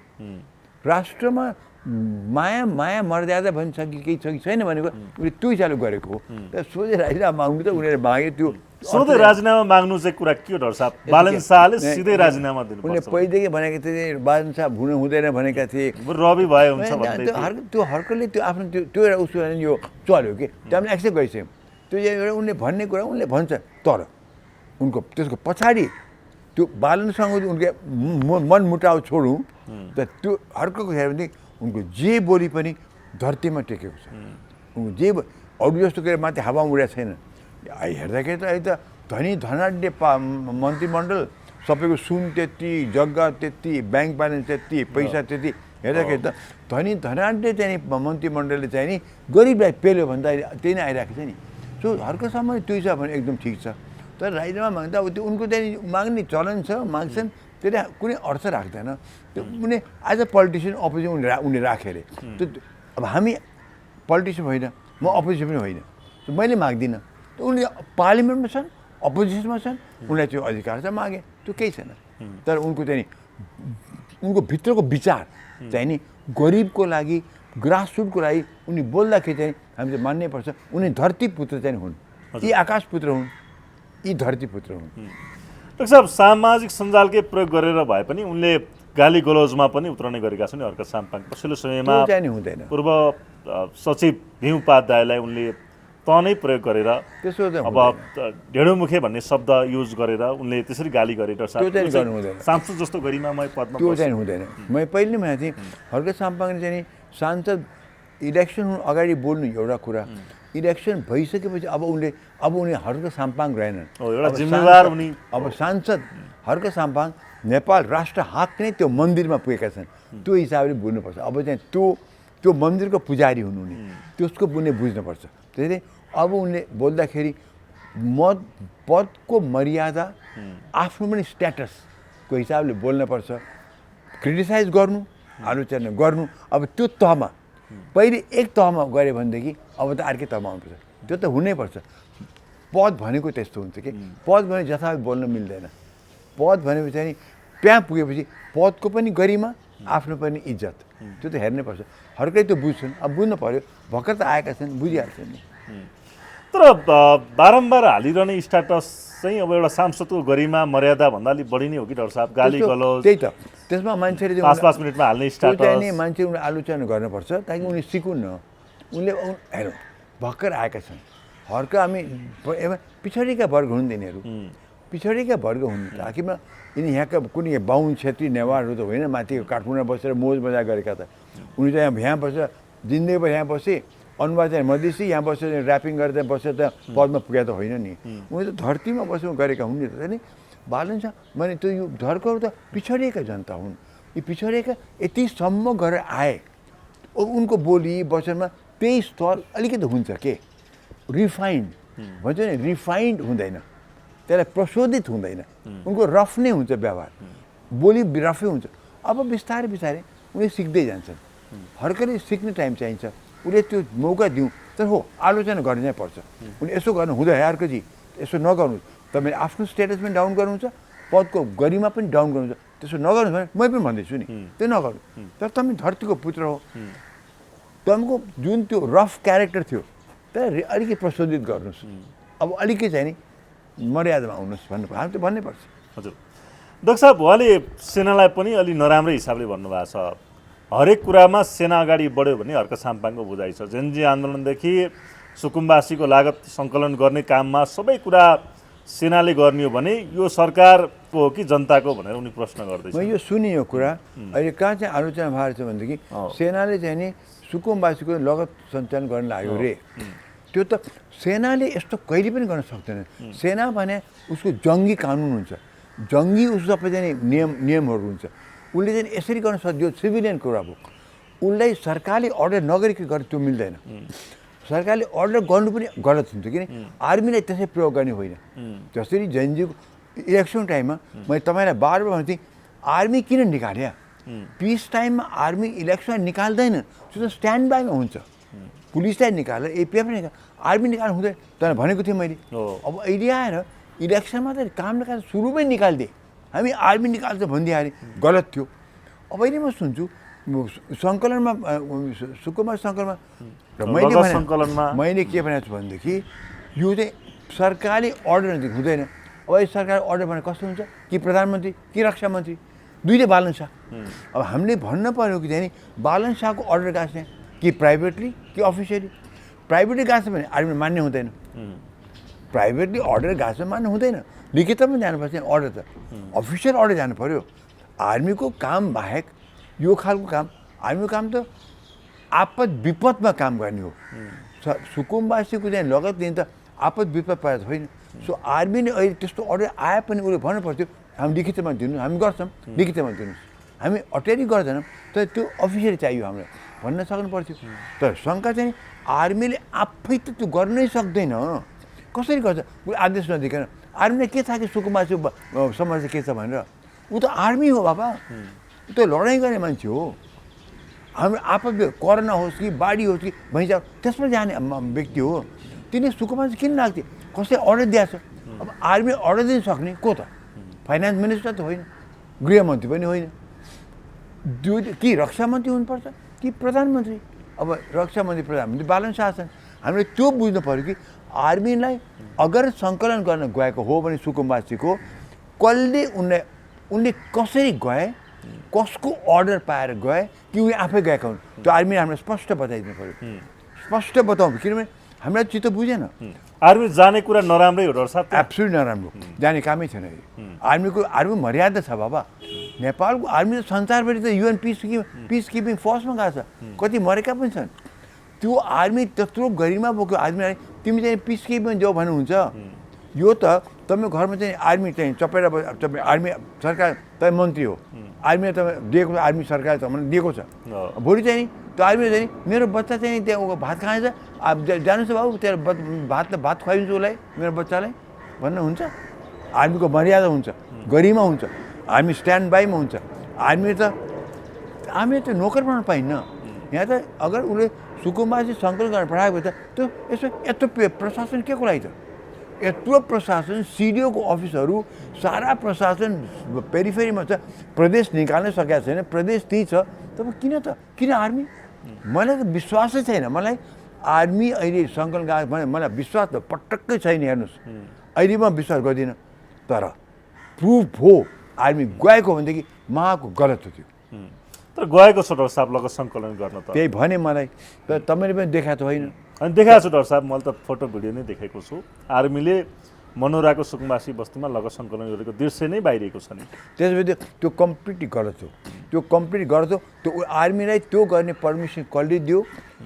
राष्ट्रमा माया मर्यादा भन्छ कि केही छ कि छैन भनेको उसले त्यो हिसाबले गरेको हो। सोझै राजीनामा माग्नु त उनीहरूले मागे, त्यो सोझै राजीनामा माग्नु चाहिँ कुरा के हो डाक्टर साहब? बालेन शाहले सिधै राजीनामा दिनुपर्छ। उनले पहिलेदेखि भनेको थिए बालेन शाह हुनु हुँदैन भनेका थिए, रवि भए हुन्छ भन्दै त्यो हर्कले त्यो आफ्नो त्यो एउटा उसो यो चल्यो कि त्यहाँले एक्सेप्ट गरिसक्यो। त्यो एउटा उनले भन्ने कुरा उनले भन्छ, तर उनको त्यसको पछाडि त्यो बालेनसँग उनके मनमुटाउ छोडौँ त त्यो हर्कको हेऱ्यो भने उनको जे बोली पनि धरतीमा टेकेको छ। उनको जे अरू जस्तो गरेर माथि हावामा उडेको छैन। हेर्दाखेरि त अहिले त धनी धनाढ्य मन्त्रीमण्डल, सबैको सुन त्यति, जग्गा त्यति, ब्याङ्क ब्यालेन्स त्यति, पैसा त्यति, हेर्दाखेरि त धनी धनाढ्य चाहिँ मन्त्रीमण्डलले चाहिँ नि गरिबलाई पेल्यो भने त अहिले त्यही नै आइरहेको छ नि। सो हर्कसम्म त्यो छ भने एकदम ठिक छ। तर राजीनामा माग्दा अब त्यो उनको चाहिँ माग्ने चलन छ, माग्छन्, त्यसले कुनै अर्थ राख्दैन। त्यो उनी एज अ पोलिटिसियन अपोजिसन उनले राखे अरे। त्यो अब हामी पोलिटिसियन होइन, म अपोजिसन पनि होइन, मैले माग्दिनँ। उनले पार्लियामेन्टमा छन्, अपोजिसनमा छन्, उनलाई त्यो अधिकार छ, मागे, त्यो केही छैन। तर उनको चाहिँ उनको भित्रको विचार चाहिँ नि गरिबको लागि, ग्रासरुटको लागि उनी बोल्दाखेरि चाहिँ हामीले मान्नै पर्छ। उनी धरती पुत्र चाहिँ हुन्, यी आकाश पुत्र हुन्, यी धरती पुत्र हुन्। डाक्टर साहब, सामाजिक सञ्जालकै प्रयोग गरेर भए पनि उनले गाली गलौजमा पनि उत्रने गरेका छन् हर्क साम्पाङ। पछिल्लो समयमा हुँदैन, पूर्व सचिव भीम उपाध्यायलाई उनले तनै प्रयोग गरेर अब ढेँडोमुखे भन्ने शब्द युज गरेर उनले त्यसरी गाली गरे। डाक्टर साहब, सांसद जस्तो गरिमामय पदमा त्यो चाहिँ हुँदैन। मैले पहिले नै भनेको थिएँ हर्क साम्पाङले चाहिँ सांसद इलेक्सन अगाडि बोल्नु एउटा कुरा, इलेक्सन भइसकेपछि अब उनले हर्क साम्पाङ रहेनन्। एउटा जिम्मेवार उनी अब सांसद हर्क साम्पाङ नेपाल राष्ट्र हात नै त्यो मन्दिरमा पुगेका छन्। त्यो हिसाबले बुझ्नुपर्छ। अब चाहिँ त्यो मन्दिरको पुजारी हुनु नि, त्यसको उनले बुझ्नुपर्छ। त्यसैले अब उनले बोल्दाखेरि पदको मर्यादा आफ्नो पनि स्ट्याटसको हिसाबले बोल्नुपर्छ। क्रिटिसाइज गर्नु, आलोचना गर्नु, अब त्यो तहमा पहिले एक तहमा गऱ्यो भनेदेखि अब त अर्कै तहमा आउनुपर्छ। त्यो त हुनैपर्छ। पद भनेको त्यस्तो हुन्छ कि पद भने जथाभावी बोल्न मिल्दैन। पद भनेपछि चाहिँ त्यहाँ पुगेपछि पदको पनि गरिमा, आफ्नो पनि इज्जत, त्यो त हेर्नैपर्छ। हर्कै त्यो बुझ्छन्। अब बुझ्नु पऱ्यो, भर्खर त आएका छन्, बुझिहाल्छन् नि। तर बारम्बार हालिरहने स्ट्याटस चाहिँ अब एउटा सांसदको गरिमा मर्यादा भन्दा अलिक बढी नै हो कि डाक्टर साहब? गाली गलौज, त्यही त, त्यसमा मान्छेले 5-5 मिनटमा हाल्ने स्ट्याटस, मान्छे उनले आलोचना गर्नुपर्छ ताकि उनले सिकुन् न। उनले हेरौँ भर्खर आएका छन्। हर्क हामी पिछडिका वर्ग हुन् तिनीहरू, पिछडिका वर्ग हुन्। आखिरमा यिनी यहाँका कुनै बाहुन छेत्री नेवारहरू त होइन, माथि काठमाडौँमा बसेर मोज मजा गरेका त। उनी चाहिँ यहाँ बसेर जिन्दगीभर यहाँ बसे, अनुवाद चाहिँ मधेसी, यहाँ बसेर ऱ्यापिङ गर्दा बसेर त पदमा पुगे त होइन नि। उनी त धरतीमा बसेर गरेका हुन् नि त नि। बालन छ भने त्यो यो धर्कहरू त पिछडिएका जनता हुन्। यी पिछडिएका यतिसम्म गरेर आए। उनको बोली वचनमा त्यही स्तर अलिकति हुन्छ के, रिफाइन्ड भन्छ नि, रिफाइन्ड हुँदैन, त्यसलाई प्रशोधित हुँदैन। उनको रफ नै हुन्छ व्यवहार, बोली रफै हुन्छ। अब बिस्तारै बिस्तारै उनी सिक्दै जान्छन्। हर्कले सिक्ने टाइम चाहिन्छ। उसले त्यो मौका दिउँ। तर हो, आलोचना गर्नै पर्छ। उनी यसो गर्नु हुँदैन अर्कोजी, यसो नगर्नु। तपाईँले आफ्नो स्टेटस पनि डाउन गर्नुहुन्छ, पदको गरिमा पनि डाउन गर्नुहुन्छ। त्यसो नगर्नु भने मै पनि भन्दैछु नि, त्यो नगर्नु। तर तपाईँ धरतीको पुत्र हो, तपाईँको जुन त्यो रफ क्यारेक्टर थियो त्यसलाई अलिकति प्रशोधित गर्नुहोस्। अब अलिकति चाहिँ नि मर्यादामा आउनुहोस् भन्नु हामी त भन्नै पर्छ। हजुर डाक्टर साहब, उहाँले सेनालाई पनि अलि नराम्रै हिसाबले भन्नुभएको छ। हरेक कुरामा सेना अगाडि बढ्यो भने हर्क साम्पाङको बुझाइ छ। जेनजी आन्दोलनदेखि सुकुम्बासीको लागत सङ्कलन गर्ने काममा सबै कुरा सेनाले गर्ने हो भने यो सरकारको हो कि जनताको भनेर उनी प्रश्न गर्दैछ। म यो सुने यो कुरा अहिले कहाँ चाहिँ आलोचना भएको छ भनेदेखि सेनाले चाहिँ नि सुकुम्बासीको लगत सञ्चालन गर्न लाग्यो रे। त्यो त सेनाले यस्तो कहिले पनि गर्न सक्दैन। सेना भने उसको जङ्गी कानुन हुन्छ, जङ्गी उसको सबै चाहिँ नियमहरू हुन्छ। उसले चाहिँ यसरी गर्न सक्छ, जो सिभिलियन कुरा हो। उसलाई सरकारले अर्डर नगरिकन गर्न त्यो मिल्दैन। सरकारले अर्डर गर्नु पनि गलत हुन्छ, किन आर्मीलाई त्यसै प्रयोग गर्ने होइन। जसरी जैनजीको इलेक्सन टाइममा मैले तपाईँलाई बार बार भन्थेँ, आर्मी किन निकाल्यो? पिस टाइममा आर्मी इलेक्सन निकाल्दैन, त्यो त स्ट्यान्ड बाईमा हुन्छ। पुलिसलाई निकालेर एपिएफ निकाल, आर्मी निकाल्नु हुँदैन तर भनेको थिएँ मैले। अब अहिले आएर इलेक्सनमा त काम नकाल्दा सुरुमै निकालिदिए, हामी आर्मी निकाल्छ भनिदिहालेँ, गलत थियो। अब अहिले म सुन्छु सङ्कलनमा, सुकुम्बासी सङ्कलनमा मैले के भनेको छु भनेदेखि यो चाहिँ सरकारले अर्डर हुँदैन। अब यो सरकार अर्डर भने कस्तो हुन्छ कि प्रधानमन्त्री कि रक्षा मन्त्री, दुईटै बालन शाह। अब हामीले भन्न पर्यो कि चाहिँ बालन शाहको अर्डर गएको छ कि प्राइभेटली कि अफिसियली। प्राइभेटली गएको छ भने आर्मीले मान्ने हुँदैन, प्राइभेटली अर्डर गएको छ मान्नु हुँदैन। लिखितमा जानुपर्छ अर्डर, त अफिसियल अर्डर जानु पऱ्यो। आर्मीको काम बाहेक यो खालको काम, आर्मीको काम त आपद विपदमा काम गर्ने हो। सुकुम्बासीको चाहिँ लगत दिने त आपद विपद पाएर होइन। सो आर्मीले अहिले त्यस्तो अर्डर आए पनि उसले भन्नु पर्थ्यो हामी लिखितमा दिनु, हामी गर्छौँ लिखितमा दिनुहोस्, हामी अटेरी गर्दैनौँ, तर त्यो अफिसियली चाहियो हामीलाई भन्न सक्नु पर्थ्यो। तर शङ्का चाहिँ आर्मीले आफै त त्यो गर्नै सक्दैन, कसरी गर्छ? उसले आदेश नदिकन। आर्मीले के थाहा कि सुकुम्बासी समस्या के छ भनेर? ऊ त आर्मी हो बाबा, ऊ त लडाइँ गर्ने मान्छे हो। हाम्रो आपद कोरोना होस् कि बाढी होस् कि भैँचा त्यसमा जाने व्यक्ति हो। तिनी सुकुम्बासी किन लाग्थ्यो? कसैले अर्डर दिएको छ। अब आर्मी अर्डर दिन सक्ने को त? फाइनेन्स मिनिस्टर त होइन, गृहमन्त्री पनि होइन, कि रक्षा मन्त्री हुनुपर्छ कि प्रधानमन्त्री। अब रक्षा मन्त्री प्रधानमन्त्री बालन शाह छन्। हामीले त्यो बुझ्नु पऱ्यो कि आर्मीलाई अगर सङ्कलन गर्न गएको हो भने सुकुम्बासीको कसले उनले कसरी गए, कसको अर्डर पाएर गए कि उनी आफै गएका हुन्, त्यो आर्मीले हामीलाई स्पष्ट बताइदिनु पऱ्यो। स्पष्ट बताउँ, किनभने हामीलाई चित्त बुझेन। आर्मी जाने कुरा नराम्रै हो डाक्टर साहब? एब्सोल्युट नराम्रो, जाने कामै छैन। आर्मी मर्यादा छ बाबा। नेपालको आर्मी त संसारभरि त युएन पिस किपिङ फोर्समा गएको छ, कति मरेका पनि छन्। त्यो आर्मी त्यत्रो गरिमा बोक्यो आर्मीलाई तिमी चाहिँ पिस किपिङमा जाऊ भन्नुहुन्छ यो त तपाईँ घरमा चाहिँ आर्मी चाहिँ चपेर तपाईँ आर्मी सरकार तपाईँ मन्त्री हो आर्मीले तपाईँ दिएको छ आर्मी सरकारले तपाईँलाई दिएको छ भोलि चाहिँ नि त्यो आर्मीले चाहिँ मेरो बच्चा चाहिँ त्यहाँ भात खाएछ जानुहोस् बाबु त्यहाँ भात खुवाइदिन्छु उसलाई मेरो बच्चालाई भन्नु हुन्छ आर्मीको मर्यादा हुन्छ गरिमा हुन्छ आर्मी स्ट्यान्ड बाईमा हुन्छ आर्मी त नोकर बनाउन पाइन्न यहाँ त अगर उसले सुकुम्बासी सङ्कलन गरेर पठाएको त त्यो यसो यत्रो प्रशासन के को लागि त यत्रो प्रशासन सिडिओको अफिसहरू सारा प्रशासन पेरिफेरीमा छ प्रदेश निकाल्न सकेको छैन प्रदेश त्यही छ किन आर्मी मलाई त विश्वासै छैन मलाई आर्मी अहिले सङ्कलन गएको मलाई विश्वास त पटक्कै छैन हेर्नुहोस् अहिले म विश्वास गर्दिनँ तर प्रुफ हो आर्मी गएको भनेदेखि महाको गलत हो त्यो तर गएको छ डाक्टर साहब लगत सङ्कलन गर्न त त्यही भने मलाई तर तपाईँले पनि देखाएको त होइन अनि देखाएको छु डाक्टर साहब मैले त फोटो भिडियो नै देखेको छु आर्मीले मनोराको सुकुम्बासी बस्तीमा लगत सङ्कलन गरेको दृश्य नै बाहिरिएको छ नि त्यसपछि त्यो कम्प्लिटली गलत हो त्यो आर्मीलाई त्यो गर्ने पर्मिसन कसले दियो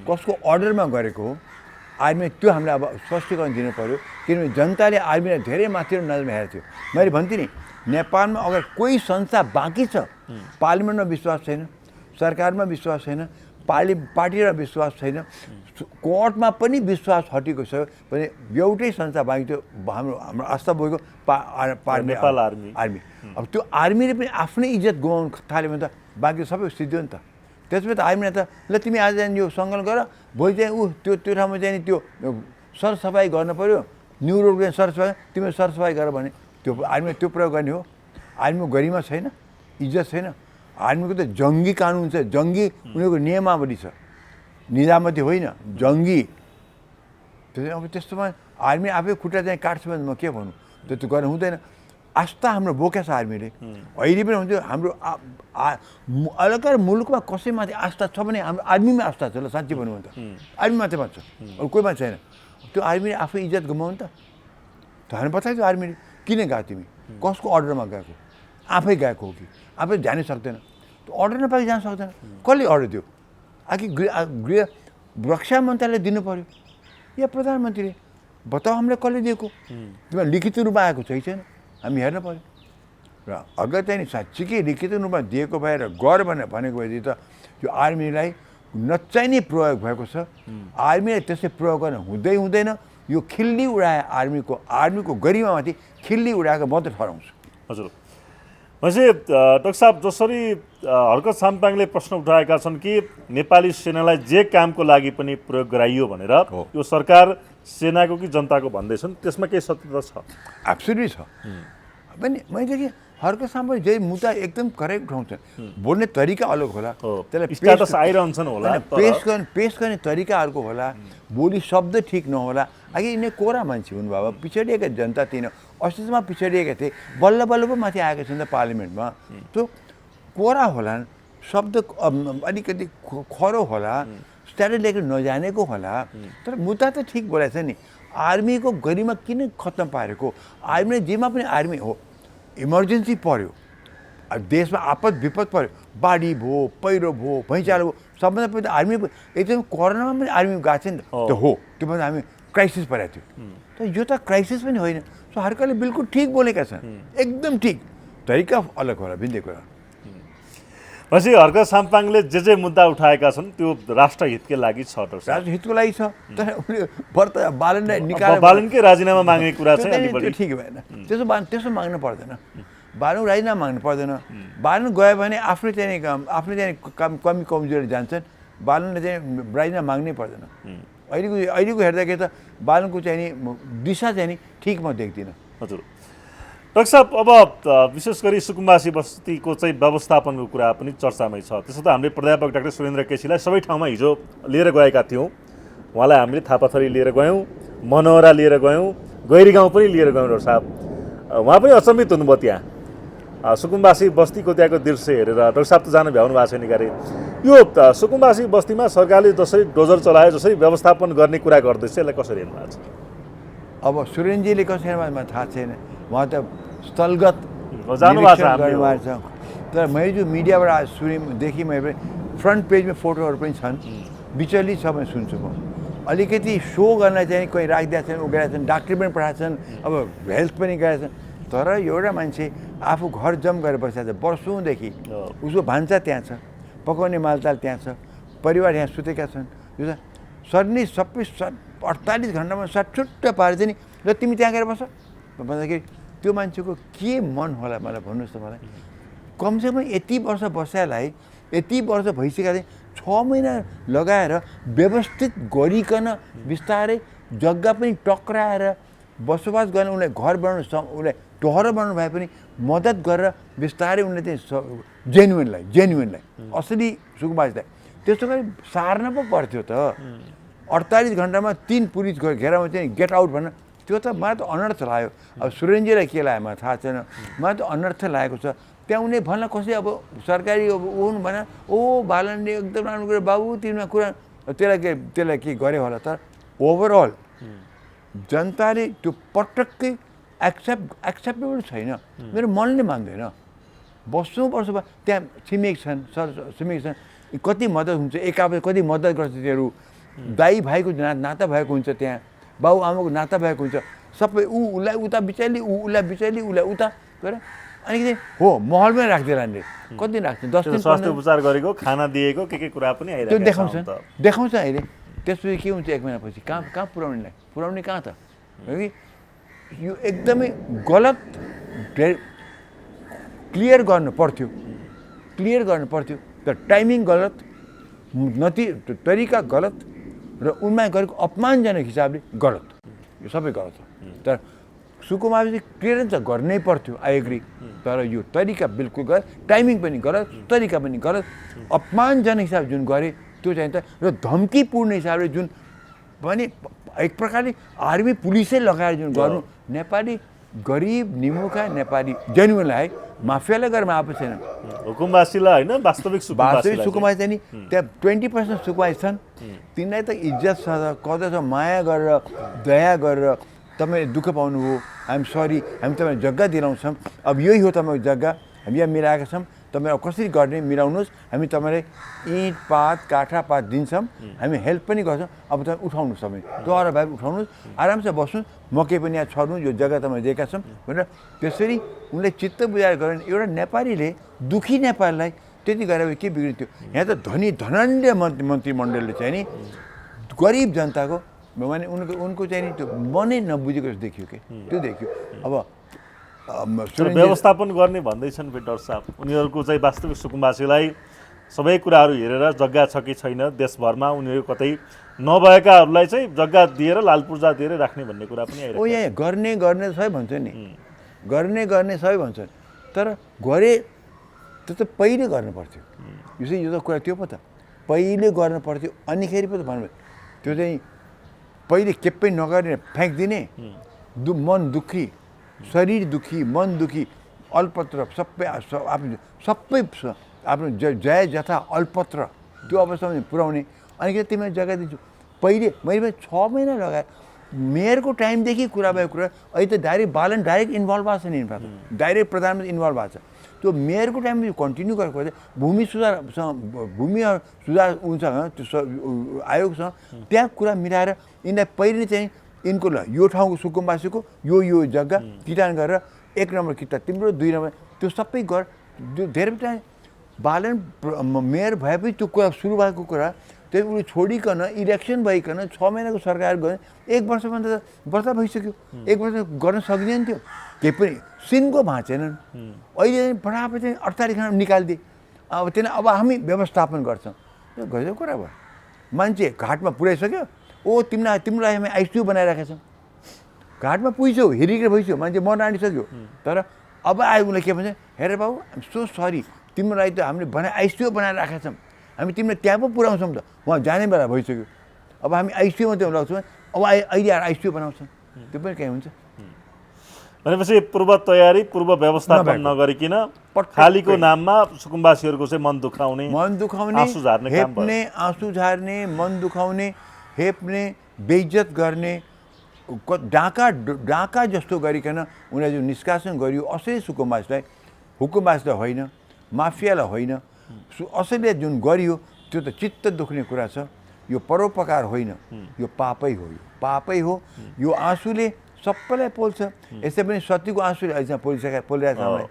कसको अर्डरमा गरेको हो आर्मी त्यो हामीलाई अब स्पष्टीकरण दिनु पऱ्यो किनभने जनताले आर्मीलाई धेरै माथिबाट नजरमा हेरेको थियो मैले भन्थेँ नि नेपालमा अगर कोही संस्था बाँकी छ पार्लिमेन्टमा विश्वास छैन सरकारमा विश्वास छैन पार्टीमा विश्वास छैन कोर्टमा पनि विश्वास हटेको छ भने एउटै संस्था बाँकी थियो हाम्रो आस्था बोकेको नेपाल आर्मी अब त्यो आर्मीले पनि आफ्नै इज्जत गुमाउनु थाल्यो भने त बाँकी सबै सिद्धो नि त त्यसपछि त आर्मीले त ल तिमी आज यो सङ्कलन गर भोलि चाहिँ त्यो ठाउँमा चाहिँ नि त्यो सरसफाइ गर्नु पऱ्यो न्यु रोड चाहिँ सरसफाइ तिमीले सरसफाइ गर भने त्यो आर्मीले त्यो प्रयोग गर्ने हो आर्मीको गरिमा छैन इज्जत छैन आर्मीको त जङ्गी कानुन छ जङ्गी उनीहरूको नियमावली छ निजामती होइन जङ्गी त्यसै अब त्यस्तोमा आर्मी आफै खुट्टा चाहिँ काट्छ भने म के भनौँ त्यो गर्न हुँदैन आस्था हाम्रो बोकेको छ आर्मीले अहिले पनि हुन्थ्यो हाम्रो अलग मुलुकमा कसैमाथि आस्था छ भने हाम्रो आर्मीमा आस्था छ ल साँच्ची भनौँ भने त आर्मी मात्रै भन्छ अरू कोहीमा छैन त्यो आर्मीले आफै इज्जत गुमाउनु त हामीलाई बताइदियो आर्मीले किन गएको तिमी कसको अर्डरमा गएको आफै गएको हो कि आफै जानै सक्दैन त्यो अर्डर नपाइ जान सक्दैन कसले अर्डर दियो गृह रक्षा मन्त्रालयले दिनु पऱ्यो या प्रधानमन्त्रीले बताऊ हामीलाई कसले दिएको तिमीलाई लिखित रूपमा आएको छ कि छैन हामी हेर्न पऱ्यो र अगर चाहिँ साँच्चीकै लिखित रूपमा दिएको भएर गर भनेको भएदेखि त यो आर्मीलाई नचाहिने प्रयोग भएको छ आर्मीलाई त्यसै प्रयोग गर्न हुँदैन यो खिल्ली उडाए आर्मीको गरिमामाथि खिल्ली उडाएको मात्रै ठहराउँछ हजुर भनेपछि डाक्टर साहब जसरी हर्कत साम्पाङले प्रश्न उठाएका छन् कि नेपाली सेनालाई जे कामको लागि पनि प्रयोग गराइयो भनेर यो सरकार सेनाको कि जनताको भन्दैछन् त्यसमा केही सत्यता छ एब्सोल्युटली छ पनि मैले कि हर्कत साम्पाङ जे मुद्दा एकदम करेक्ट उठाउँछ बोल्ने तरिका अलग होला स्ट्याटस आइरहन्छन् होला पेश गर्ने तरिका अर्को होला बोली शब्द ठिक नहोला अघि यिनी कोरा मान्छे हुनु बाबा पिछडिएका जनता तिन अस्तित्वमा पिछडिएका थिए बल्ल बल्ल पो माथि आएका छन् त पार्लिमेन्टमा त्यो कोरा होला शब्द अलिकति खरो होला स्ट्याटस लेख्न नजानेको होला तर मुद्दा त ठिक बोलाएको छ नि आर्मीको गरिमा किन खत्तम पारेको आर्मीले जेमा पनि आर्मी हो इमर्जेन्सी पर्यो देशमा आपद विपद पर्यो बाढी भयो पहिरो भयो भैँचालो भयो सबभन्दा पहिला आर्मी एकदम कोरोनामा पनि आर्मी गएको छ नि त हो त्यो भन्दा हामी क्राइसिस परेको थियो तर यो त क्राइसिस पनि होइन सो हर्कतले बिल्कुल ठिक बोलेका छन् एकदम ठिक तरिका अलग होला भिन्दै कुरा भनेपछि हर्कत साम्पाङले जे मुद्दा उठाएका छन् त्यो राष्ट्रहितकै लागि छ राष्ट्रहितको लागि छ तर उनले बालनलाई निकाल्यो बालनकै राजीनामा माग्ने कुरा चाहिँ ठिक भएन त्यसो माग्नु पर्दैन बालन राजीनामा माग्नु पर्दैन बालन गयो भने आफ्नो चाहिँ कमी कमजोरी जान्छन् बालनले चाहिँ राजीनामा माग्नै पर्दैन अहिलेको हेर्दाखेरि त बालनको चाहिँ नि दिशा चाहिँ नि ठिक म देख्दिनँ हजुर डाक्टर साहब अब विशेष गरी सुकुम्बासी बस्तीको चाहिँ व्यवस्थापनको कुरा पनि चर्चामै छ त्यसो त हामीले प्राध्यापक डाक्टर सुरेन्द्र केसीलाई सबै ठाउँमा हिजो लिएर गएका थियौँ उहाँलाई हामीले थापाथली लिएर गयौँ मनोहरा लिएर गयौँ गैरी गाउँ पनि लिएर गयौँ डाक्टर साहब उहाँ पनि अचम्मित हुनुभयो त्यहाँ सुकुम्बासी बस्तीको त्यहाँको दृश्य हेरेर डाक्टर साहब त जानु भ्याउनु भएको छैन गरे यो सुकुम्बासी बस्तीमा सरकारले जसरी डोजर चलायो जसरी व्यवस्थापन गर्ने कुरा गर्दैछ यसलाई कसरी हेर्नु भएको छ अब सुरेन्द्रजीले कसरी मलाई थाहा छैन उहाँ त स्थलगत जानुभएको छ तर मैले जो मिडियाबाट सुनेदेखि मैले फ्रन्ट पेजमा फोटोहरू पनि छन् विचलित छ भने सुन्छु म। अलिकति सो गर्न चाहिँ कोही राखिदिएको छन्, उगेका छन्, डाक्टर पनि पठाएको छन्, अब हेल्थ पनि गएका छन्। तर एउटा मान्छे आफू घर जम गरेर बसेको छ वर्षौँदेखि, उसको भान्सा त्यहाँ छ, पकाउने मालताल त्यहाँ छ, परिवार यहाँ सुतेका छन्, यो त सर्ने सबै 48 घन्टामा छुट्ट पारेर चाहिँ र तिमी त्यहाँ गएर बस भन्दाखेरि त्यो मान्छेको के मन होला मलाई भन्नुहोस् त मलाई। कमसेकम यति वर्ष बस्यालाई, यति वर्ष भइसकेका चाहिँ 6 महिना लगाएर व्यवस्थित गरिकन बिस्तारै जग्गा पनि टक्राएर बसोबास गर्ने, उनलाई घर बनाउनु, उसलाई टहर बनाउनु भए पनि मद्दत गरेर बिस्तारै उनले चाहिँ जेन्युनलाई असली सुकुम्बासीलाई त्यस्तो गरी सार्न पो पर्थ्यो त। 48 घन्टामा 3 पुलिस घेरामा चाहिँ गेट आउट भन्न, त्यो त मलाई त अनर्थ लाग्यो। अब सुरेन्जीलाई के लाग्यो मलाई थाहा छैन, मलाई त अनर्थ लागेको छ। त्यहाँ उनले भन्ला कसै अब सरकारी अब हुनु भन, ओ बालनले एकदम राम्रो कुरा बाबु तिमीमा कुरा, त्यसलाई के गर्यो होला। तर ओभरअल जनताले त्यो पटक्कै एक्सेप्टेबल छैन, मेरो मनले मान्दैन। वर्षौँ भयो त्यहाँ छिमेक छन्, छिमेक छन्, कति मद्दत हुन्छ, एकापस कति मद्दत गर्छ तिनीहरू, दाइ भाइको नाता भएको हुन्छ, त्यहाँ बाउ आमाको नाता भएको हुन्छ, सबै उसलाई उता बिचाली, उसलाई बिचाली, उसलाई उता गएर अलिकति हो महलमै राखिदिएला नि, कति दिन राख्छ, 10 दिन स्वास्थ्य उपचार गरेको, खाना दिएको, के कुरा पनि आइरहेको त्यो देखाउँछ अहिले। त्यसपछि के हुन्छ 1 महिनापछि कहाँ पुर्याउने कहाँ त, कि यो एकदमै गलत क्लियर गर्नु पर्थ्यो, तर टाइमिङ गलत, तरिका गलत र उनमा गरेको अपमानजनक हिसाबले गलत, यो सबै गलत हो। तर सुकुमारले क्लियरेन्स गर्नै पर्थ्यो, आई एग्री, तर यो तरिका बिल्कुल गलत, टाइमिङ पनि गलत, तरिका पनि गलत, अपमानजनक हिसाबले जुन गरे त्यो चाहिँ त, र धम्कीपूर्ण हिसाबले जुन भने एक प्रकारले आर्मी पुलिसै लगाएर जुन गर्नु, नेपाली गरिब निमुखा नेपाली जेन्युनलाई माफियालाई गरेर आएको छैन। हुकुमवासीलाई होइन, वास्तविक सुकुमासी चाहिँ नि त्यहाँ 20% सुकुमासी छन्, तिनीलाई त इज्जत छ, कदर छ, माया गरेर दया गरेर तपाईँ दुःख पाउनुभयो, आइएम सरी, हामी तपाईँलाई जग्गा दिलाउँछौँ, अब यही हो तपाईँको जग्गा, हामी यहाँ मिलाएका छौँ, तपाईँ अब कसरी गर्ने मिलाउनुहोस्, हामी तपाईँलाई इँट पात काठा पात दिन्छौँ, हामी हेल्प पनि गर्छौँ, अब तपाईँ उठाउनुहोस्, तपाईँ डर भए उठाउनुहोस्, आरामसे बस्नुहोस्, मकै पनि यहाँ छर्नुहोस्, यो जग्गा तपाईँ दिएका छौँ भनेर त्यसरी उनले चित्त बुझाएर गऱ्यो। एउटा नेपालीले, दुखी नेपालीलाई त्यति गरेर के बिग्रिन्थ्यो। यहाँ त धनन्य मन्त्रीमण्डलले चाहिँ नि गरिब जनताको माने उनको चाहिँ नि त्यो मनै नबुझेको जस्तो देखियो कि, त्यो देखियो। अब व्यवस्थापन गर्ने भन्दैछन् डाक्टर साहब, उनीहरूको चाहिँ वास्तविक सुकुम्बासीलाई सबै कुराहरू हेरेर जग्गा छ कि छैन, देशभरमा उनीहरू कतै नभएकाहरूलाई चाहिँ जग्गा दिएर लाल पूर्जा दिएर राख्ने भन्ने कुरा पनि आइरहेको छ। यहाँ गर्ने सबै भन्छ नि, गर्ने सबै भन्छन्, तर गरे त्यो त पहिले गर्नु पर्थ्यो। यो त कुरा त्यो पो त पहिले गर्नु पर्थ्यो, अनिखेरि पो त भन्नु, त्यो चाहिँ पहिले केही नगर्ने फ्याँकिदिने, मन दुःखी, शरीर दुःखी, मन दुःखी, अल्पत्र सबै आफ्नो जय जथा अल्पत्र त्यो अवस्थामा पुर्याउने, अनि के तिमीलाई जग्गा दिन्छु। पहिले मैले 6 महिना लगाएँ, मेयरको टाइमदेखि कुरा भएको कुरा, अहिले त बालन डाइरेक्ट इन्भल्भ भएको छ नि, डाइरेक्ट प्रधानमन्त्री इन्भल्भ भएको छ। त्यो मेयरको टाइममा कन्टिन्यू गरेको भूमि सुधार उसँग त्यो आयोगसँग त्यहाँ कुरा मिलाएर यिनलाई पहिले चाहिँ यिनको ल यो ठाउँको सुकुम्बासीको यो जग्गा किटान गरेर 1 नम्बर किता तिम्रो, 2 नम्बर त्यो सबै गर। धेरै टाइम बालन मेयर भएपछि त्यो कुरा सुरु भएको कुरा त्यही उसले छोडिकन इलेक्सन भइकन 6 महिनाको सरकार गयो, 1 वर्षभन्दा वर्ष भइसक्यो, 1 वर्ष गर्न सकिँदैन थियो, केही पनि सिनको भाँचेनन्। अहिले फटाफट चाहिँ 48 घन्टा निकालिदिए, अब त्यसलाई अब हामी व्यवस्थापन गर्छौँ, त्यो गजब कुरा भयो। मान्छे घाटमा पुऱ्याइसक्यो, ओ तिम्रो लागि हामी आइसियु बनाइराखेका छौँ, घाटमा पुगिसक्यो, हेरिकन भइसक्यो, मान्छे मर्न आँटिसक्यो, तर अब आयो उसले के भन्छ, हेर बाबु आइम सो सरी, तिम्रो लागि त हामीले आइसियु बनाएर राखेका छौँ, हामी तिमीलाई त्यहाँ पो पुऱ्याउँछौँ त, उहाँ जाने बेला भइसक्यो, अब हामी आइसियुमा त्यो लाग्छौँ, अब अहिले आएर आइसियु बनाउँछौँ, त्यो पनि कहीँ हुन्छ। भनेपछि पूर्व तयारी, पूर्व व्यवस्थापन नगरिकन खालीको नाममा सुकुम्बासीहरूको चाहिँ मन दुखाउने, आँसु झार्ने, आँसु झार्ने, मन दुखाउने, हेप्ने, बेइज्जत गर्ने, डाका जस्तो गरिकन उनीहरूले जुन निष्कासन गरियो असली सुकुम्बासीलाई, हुकुमबासीलाई होइन, माफियालाई होइन, असलीले जुन गरियो त्यो त चित्त दुख्ने कुरा छ। यो परोपकार होइन, यो पापै हो, यो पापै हो। यो आँसुले सबैलाई पोल्छ। यसै पनि सतीको आँसुले अहिले पोलिरहेको छ हामीलाई।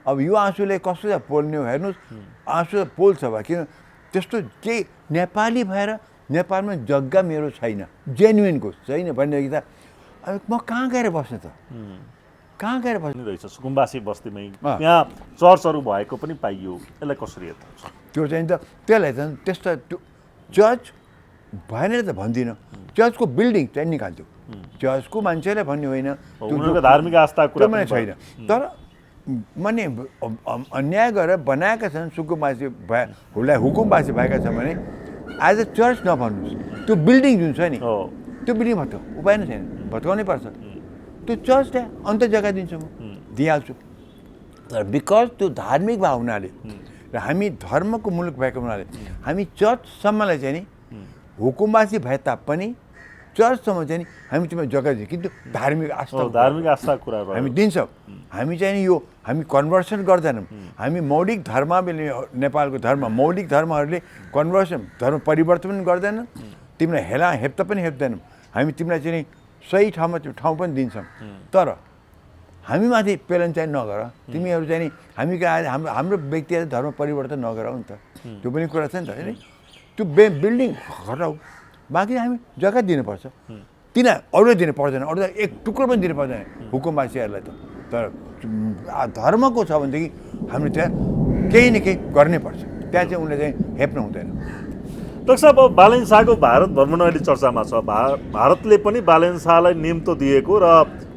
अब यो आँसुले कसलाई पोल्ने हो हेर्नुहोस्, आँसु पोल्छ भयो। किन त्यस्तो केही नेपाली भएर नेपालमा जग्गा मेरो छैन, जेन्युनको छैन भनेदेखि त अब म कहाँ गएर बस्ने त, कहाँ गएर बस्ने रहेछ सुकुम्बासी बस्तीमै यहाँ चर्चहरू भएको पनि पाइयो, यसलाई कसरी हेर्नुहुन्छ? त्यो चाहिँ त त्यसलाई त त्यस्तो त्यो चर्च भएन त भन्दिनँ, चर्चको बिल्डिङ चाहिँ निकाल्थ्यो, चर्चको मान्छेलाई भन्ने होइन, उनीहरूको धार्मिक आस्था कुरा पनि छैन। तर माने अन्याय गरेर बनाएका छन् सुकुम्बासी भएलाई हुकुमबासी भएका छन् भने एज अ चर्च नभन्नुहोस्, त्यो बिल्डिङ जुन छ नि त्यो बिल्डिङ भत्काउ, उपाय नै छैन, भत्काउनै पर्छ। त्यो चर्च त्यहाँ अन्त जग्गा दिन्छु, म दिइहाल्छु। तर बिकज त्यो धार्मिक भाव हुनाले र हामी धर्मको मुलुक भएको हुनाले हामी चर्चसम्मलाई चाहिँ नि हुकुमबासी भए तापनि चर्चसम्म चाहिँ नि हामी तिमीलाई जग्गा दिन्छौँ, किन्तु धार्मिक आस्था कुरा हामी दिन्छौँ। हामी चाहिँ नि यो हामी कन्भर्सन गर्दैनौँ। हामी मौलिक धर्मले नेपालको धर्म मौलिक धर्महरूले कन्भर्सन धर्म परिवर्तन गर्दैन, तिमीलाई हेप्ता पनि हेप्दैनौँ। हामी तिमीलाई चाहिँ नि सही ठाउँ पनि दिन्छौँ। तर हामी माथि पेलन चाहिँ नगर, तिमीहरू चाहिँ नि हामी कहाँ हाम्रो व्यक्तिगत धर्म परिवर्तन नगराउ नि त, त्यो पनि कुरा छ नि त होइन। त्यो बिल्डिङ हटाऊ, बाँकी हामी जग्गा दिनुपर्छ, अरूलाई दिनु पर्दैन, अरू एक टुक्रो पनि दिनु पर्दैन हुकुमवासीहरूलाई त। तर धर्मको छ भनेदेखि हामीले त्यहाँ केही न केही गर्नै पर्छ, त्यहाँ चाहिँ उनले चाहिँ हेप्नु हुँदैन। डाक्टर साहब, अब बालेन शाहको भारत भ्रमण अहिले चर्चामा छ। भारतले पनि बालेन शाहलाई निम्तो दिएको र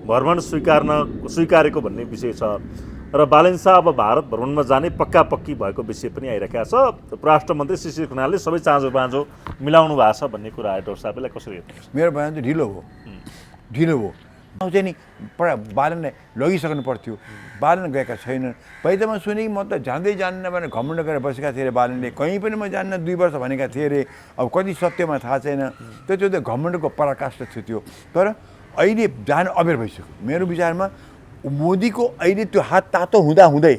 भ्रमण स्वीकारेको भन्ने विषय छ र बालेन शाह अब भारत भ्रमणमा जाने पक्की भएको विषय पनि आइरहेको छ। परराष्ट्र मन्त्री श्री खनालले सबै चाँजो बाँझो मिलाउनु भएको छ भन्ने कुरा आयो। डाक्टर साहबलाई कसरी हेर्नुहुन्छ? मेरो बयान चाहिँ ढिलो हो चाहिँ नि बालनलाई लगिसक्नु पर्थ्यो, बालन गएका छैनन्। पहिला म सुने कि म त जान्दैन भनेर घमण्ड गरेर बसेका थिएँ अरे बालनले, कहीँ पनि म जान्न 2 वर्ष भनेका थिएँ अरे। अब कति सत्यमा थाहा छैन, त्यो त घमण्डको पराकाष्ठ थियो त्यो। तर अहिले जान अबेर भइसक्यो मेरो विचारमा। मोदीको अहिले त्यो हात तातो हुँदै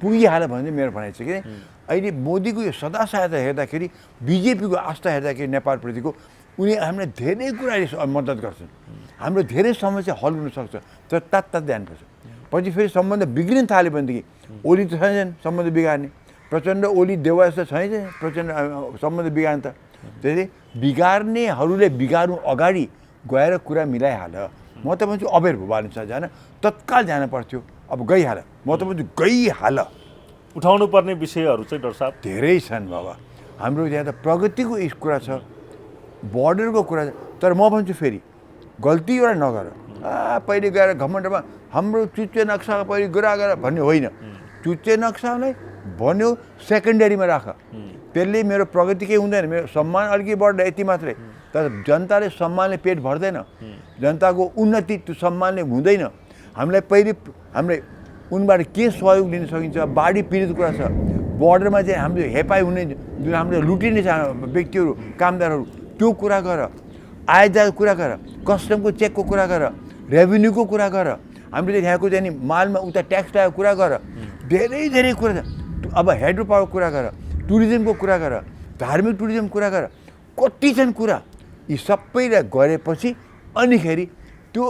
पुगिहाल्यो भने चाहिँ मेरो भनाइ छ कि अहिले मोदीको यो सदा सहायता हेर्दाखेरि, बिजेपीको आस्था हेर्दाखेरि नेपालप्रतिको उनी हामीलाई धेरै कुराले मद्दत गर्छन्, हाम्रो धेरै समस्या हल हुनसक्छ। तर तात ध्यानपर्छ, पछि फेरि सम्बन्ध बिग्रिन थाल्यो भनेदेखि ओली त छैनन् सम्बन्ध बिगार्ने, प्रचण्ड ओली देवास त छैन प्रचण्ड सम्बन्ध बिगार्ने। त त्यसले बिगार्नेहरूले बिगार्नु अगाडि गएर कुरा मिलाइहाल। म त भन्छु अबेर भयो बालन शाह जान, तत्काल जान पर्थ्यो, अब गइहाल। म त भन्छु गइहाल। उठाउनु पर्ने विषयहरू चाहिँ डाक्टर साहब धेरै छन् बाबा, हाम्रो यहाँ त प्रगतिको कुरा छ, बोर्डरको कुरा छ। तर म भन्छु फेरि गल्ती एउटा नगर, पहिले गएर घमण्डमा हाम्रो चुच्चे नक्सा पहिले गएर भन्ने होइन। चुच्चे नक्सालाई भन्यो सेकेन्डरीमा राख, त्यसले मेरो प्रगति केही हुँदैन, मेरो सम्मान अलिकति बढ्दा यति मात्रै। तर जनताले सम्मानले पेट भर्दैन, जनताको उन्नति त्यो सम्मानले हुँदैन। हामीलाई पहिले हामीले उनबाट के सहयोग लिन सकिन्छ, बाढी पीडित कुरा छ, बोर्डरमा चाहिँ हाम्रो हेपाइ हुने जुन हाम्रो लुटिने व्यक्तिहरू कामदारहरू, त्यो कुरा गर, आयातको कुरा गर, कस्टमको चेकको कुरा गर, रेभेन्यूको कुरा गर, हामीले यहाँको चाहिँ नि मालमा उता ट्याक्स लगाएको कुरा गर, धेरै कुरा छ। अब हाइड्रो पावरको कुरा गर, टुरिज्मको कुरा गर, धार्मिक टुरिज्मको कुरा गर, कति छन् कुरा। यी सबैलाई गरेपछि अनिखेरि त्यो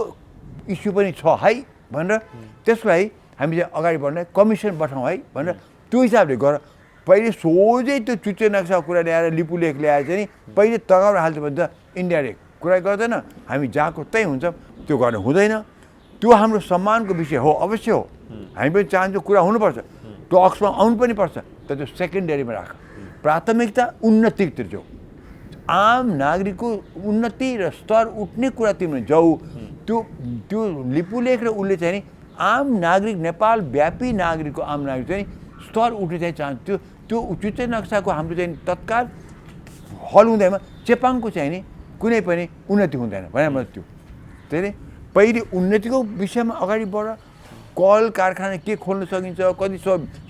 इस्यु पनि छ है भनेर त्यसलाई हामी चाहिँ अगाडि बढ्ने कमिसन पठाउँ है भनेर त्यो हिसाबले गर। पहिले सोझै त्यो चुच्चे नक्साको कुरा ल्याएर लिपुलेख ल्याएर चाहिँ नि पहिले तगाउन हाल्छ भने त इन्डाइरेक्ट कुरा गर्दैन, हामी जहाँको त्यही हुन्छ, त्यो गर्न हुँदैन। त्यो हाम्रो सम्मानको विषय हो, अवश्य हो, हामी पनि चाहन्छौँ कुरा हुनुपर्छ, टक्समा आउनु पनि पर्छ। तर त्यो सेकेन्डरीमा राख, प्राथमिकता उन्नतितिर जाऊ, आम नागरिकको उन्नति र स्तर उठ्ने कुरा तिमीले जाऊ। त्यो लिपुलेख र उसले चाहिँ नि आम नागरिक नेपाल व्यापी नागरिकको आम नागरिक चाहिँ स्तर उठ्ने चाहिँ चाहन्छ। त्यो चुच्चे नक्साको हाम्रो चाहिँ तत्काल हल हुँदैमा चेपाङको चाहिँ नि कुनै पनि उन्नति हुँदैन भने म त्यो त्यही पहिले उन्नतिको विषयमा अगाडि बढ। कल कारखाना के खोल्न सकिन्छ, कति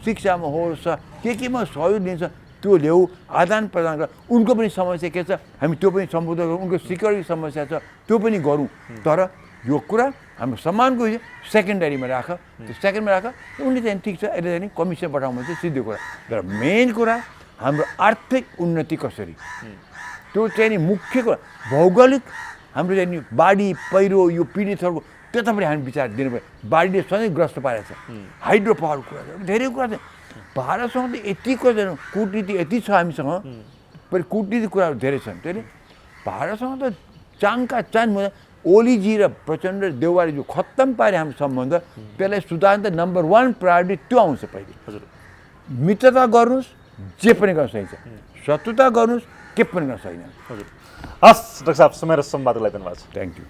शिक्षामा होस्, केमा सहयोग दिन्छ त्यो ल्याऊ, आदान प्रदान गर। उनको पनि समस्या के छ हामी त्यो पनि सम्बोधन गरौँ, उनको सिक्योरिटी समस्या छ त्यो पनि गरौँ। तर यो कुरा हाम्रो सम्मानको विषय सेकेन्डरीमा राख, त्यो सेकेन्डमा राख। उनले चाहिँ ठिक छ यसले चाहिँ कमिसन पठाउनु चाहिँ सिधै कुरा। तर मेन कुरा हाम्रो आर्थिक उन्नति कसरी, त्यो चाहिँ नि मुख्य कुरा भौगोलिक हाम्रो चाहिँ नि बाढी पहिरो यो पीडितहरूको त्यता पनि हामी विचार दिनु पऱ्यो बाढीले सधैँ ग्रस्त पारेको छ हाइड्रो पावरको कुरा छ धेरै कुरा छ भारतसँग त यतिको कूटनीति यति छ हामीसँग पनि कूटनीतिक कुराहरू धेरै छन् त्यसले भारतसँग त चाङका चान ओलीजी र प्रचण्ड र देउवाले जो खत्तम पारे हाम्रो सम्बन्ध त्यसलाई सुधार्न त नम्बर 1 प्रायोरिटी त्यो आउँछ पहिले हजुर मित्रता गर्नुहोस् जे पनि गर्न सकिन्छ शत्रुता गर्नुहोस् के पनि गर्न सकिँदैन हजुर हस् डाक्टर साहब समय र संवादको लागि धन्यवाद थ्याङ्क यू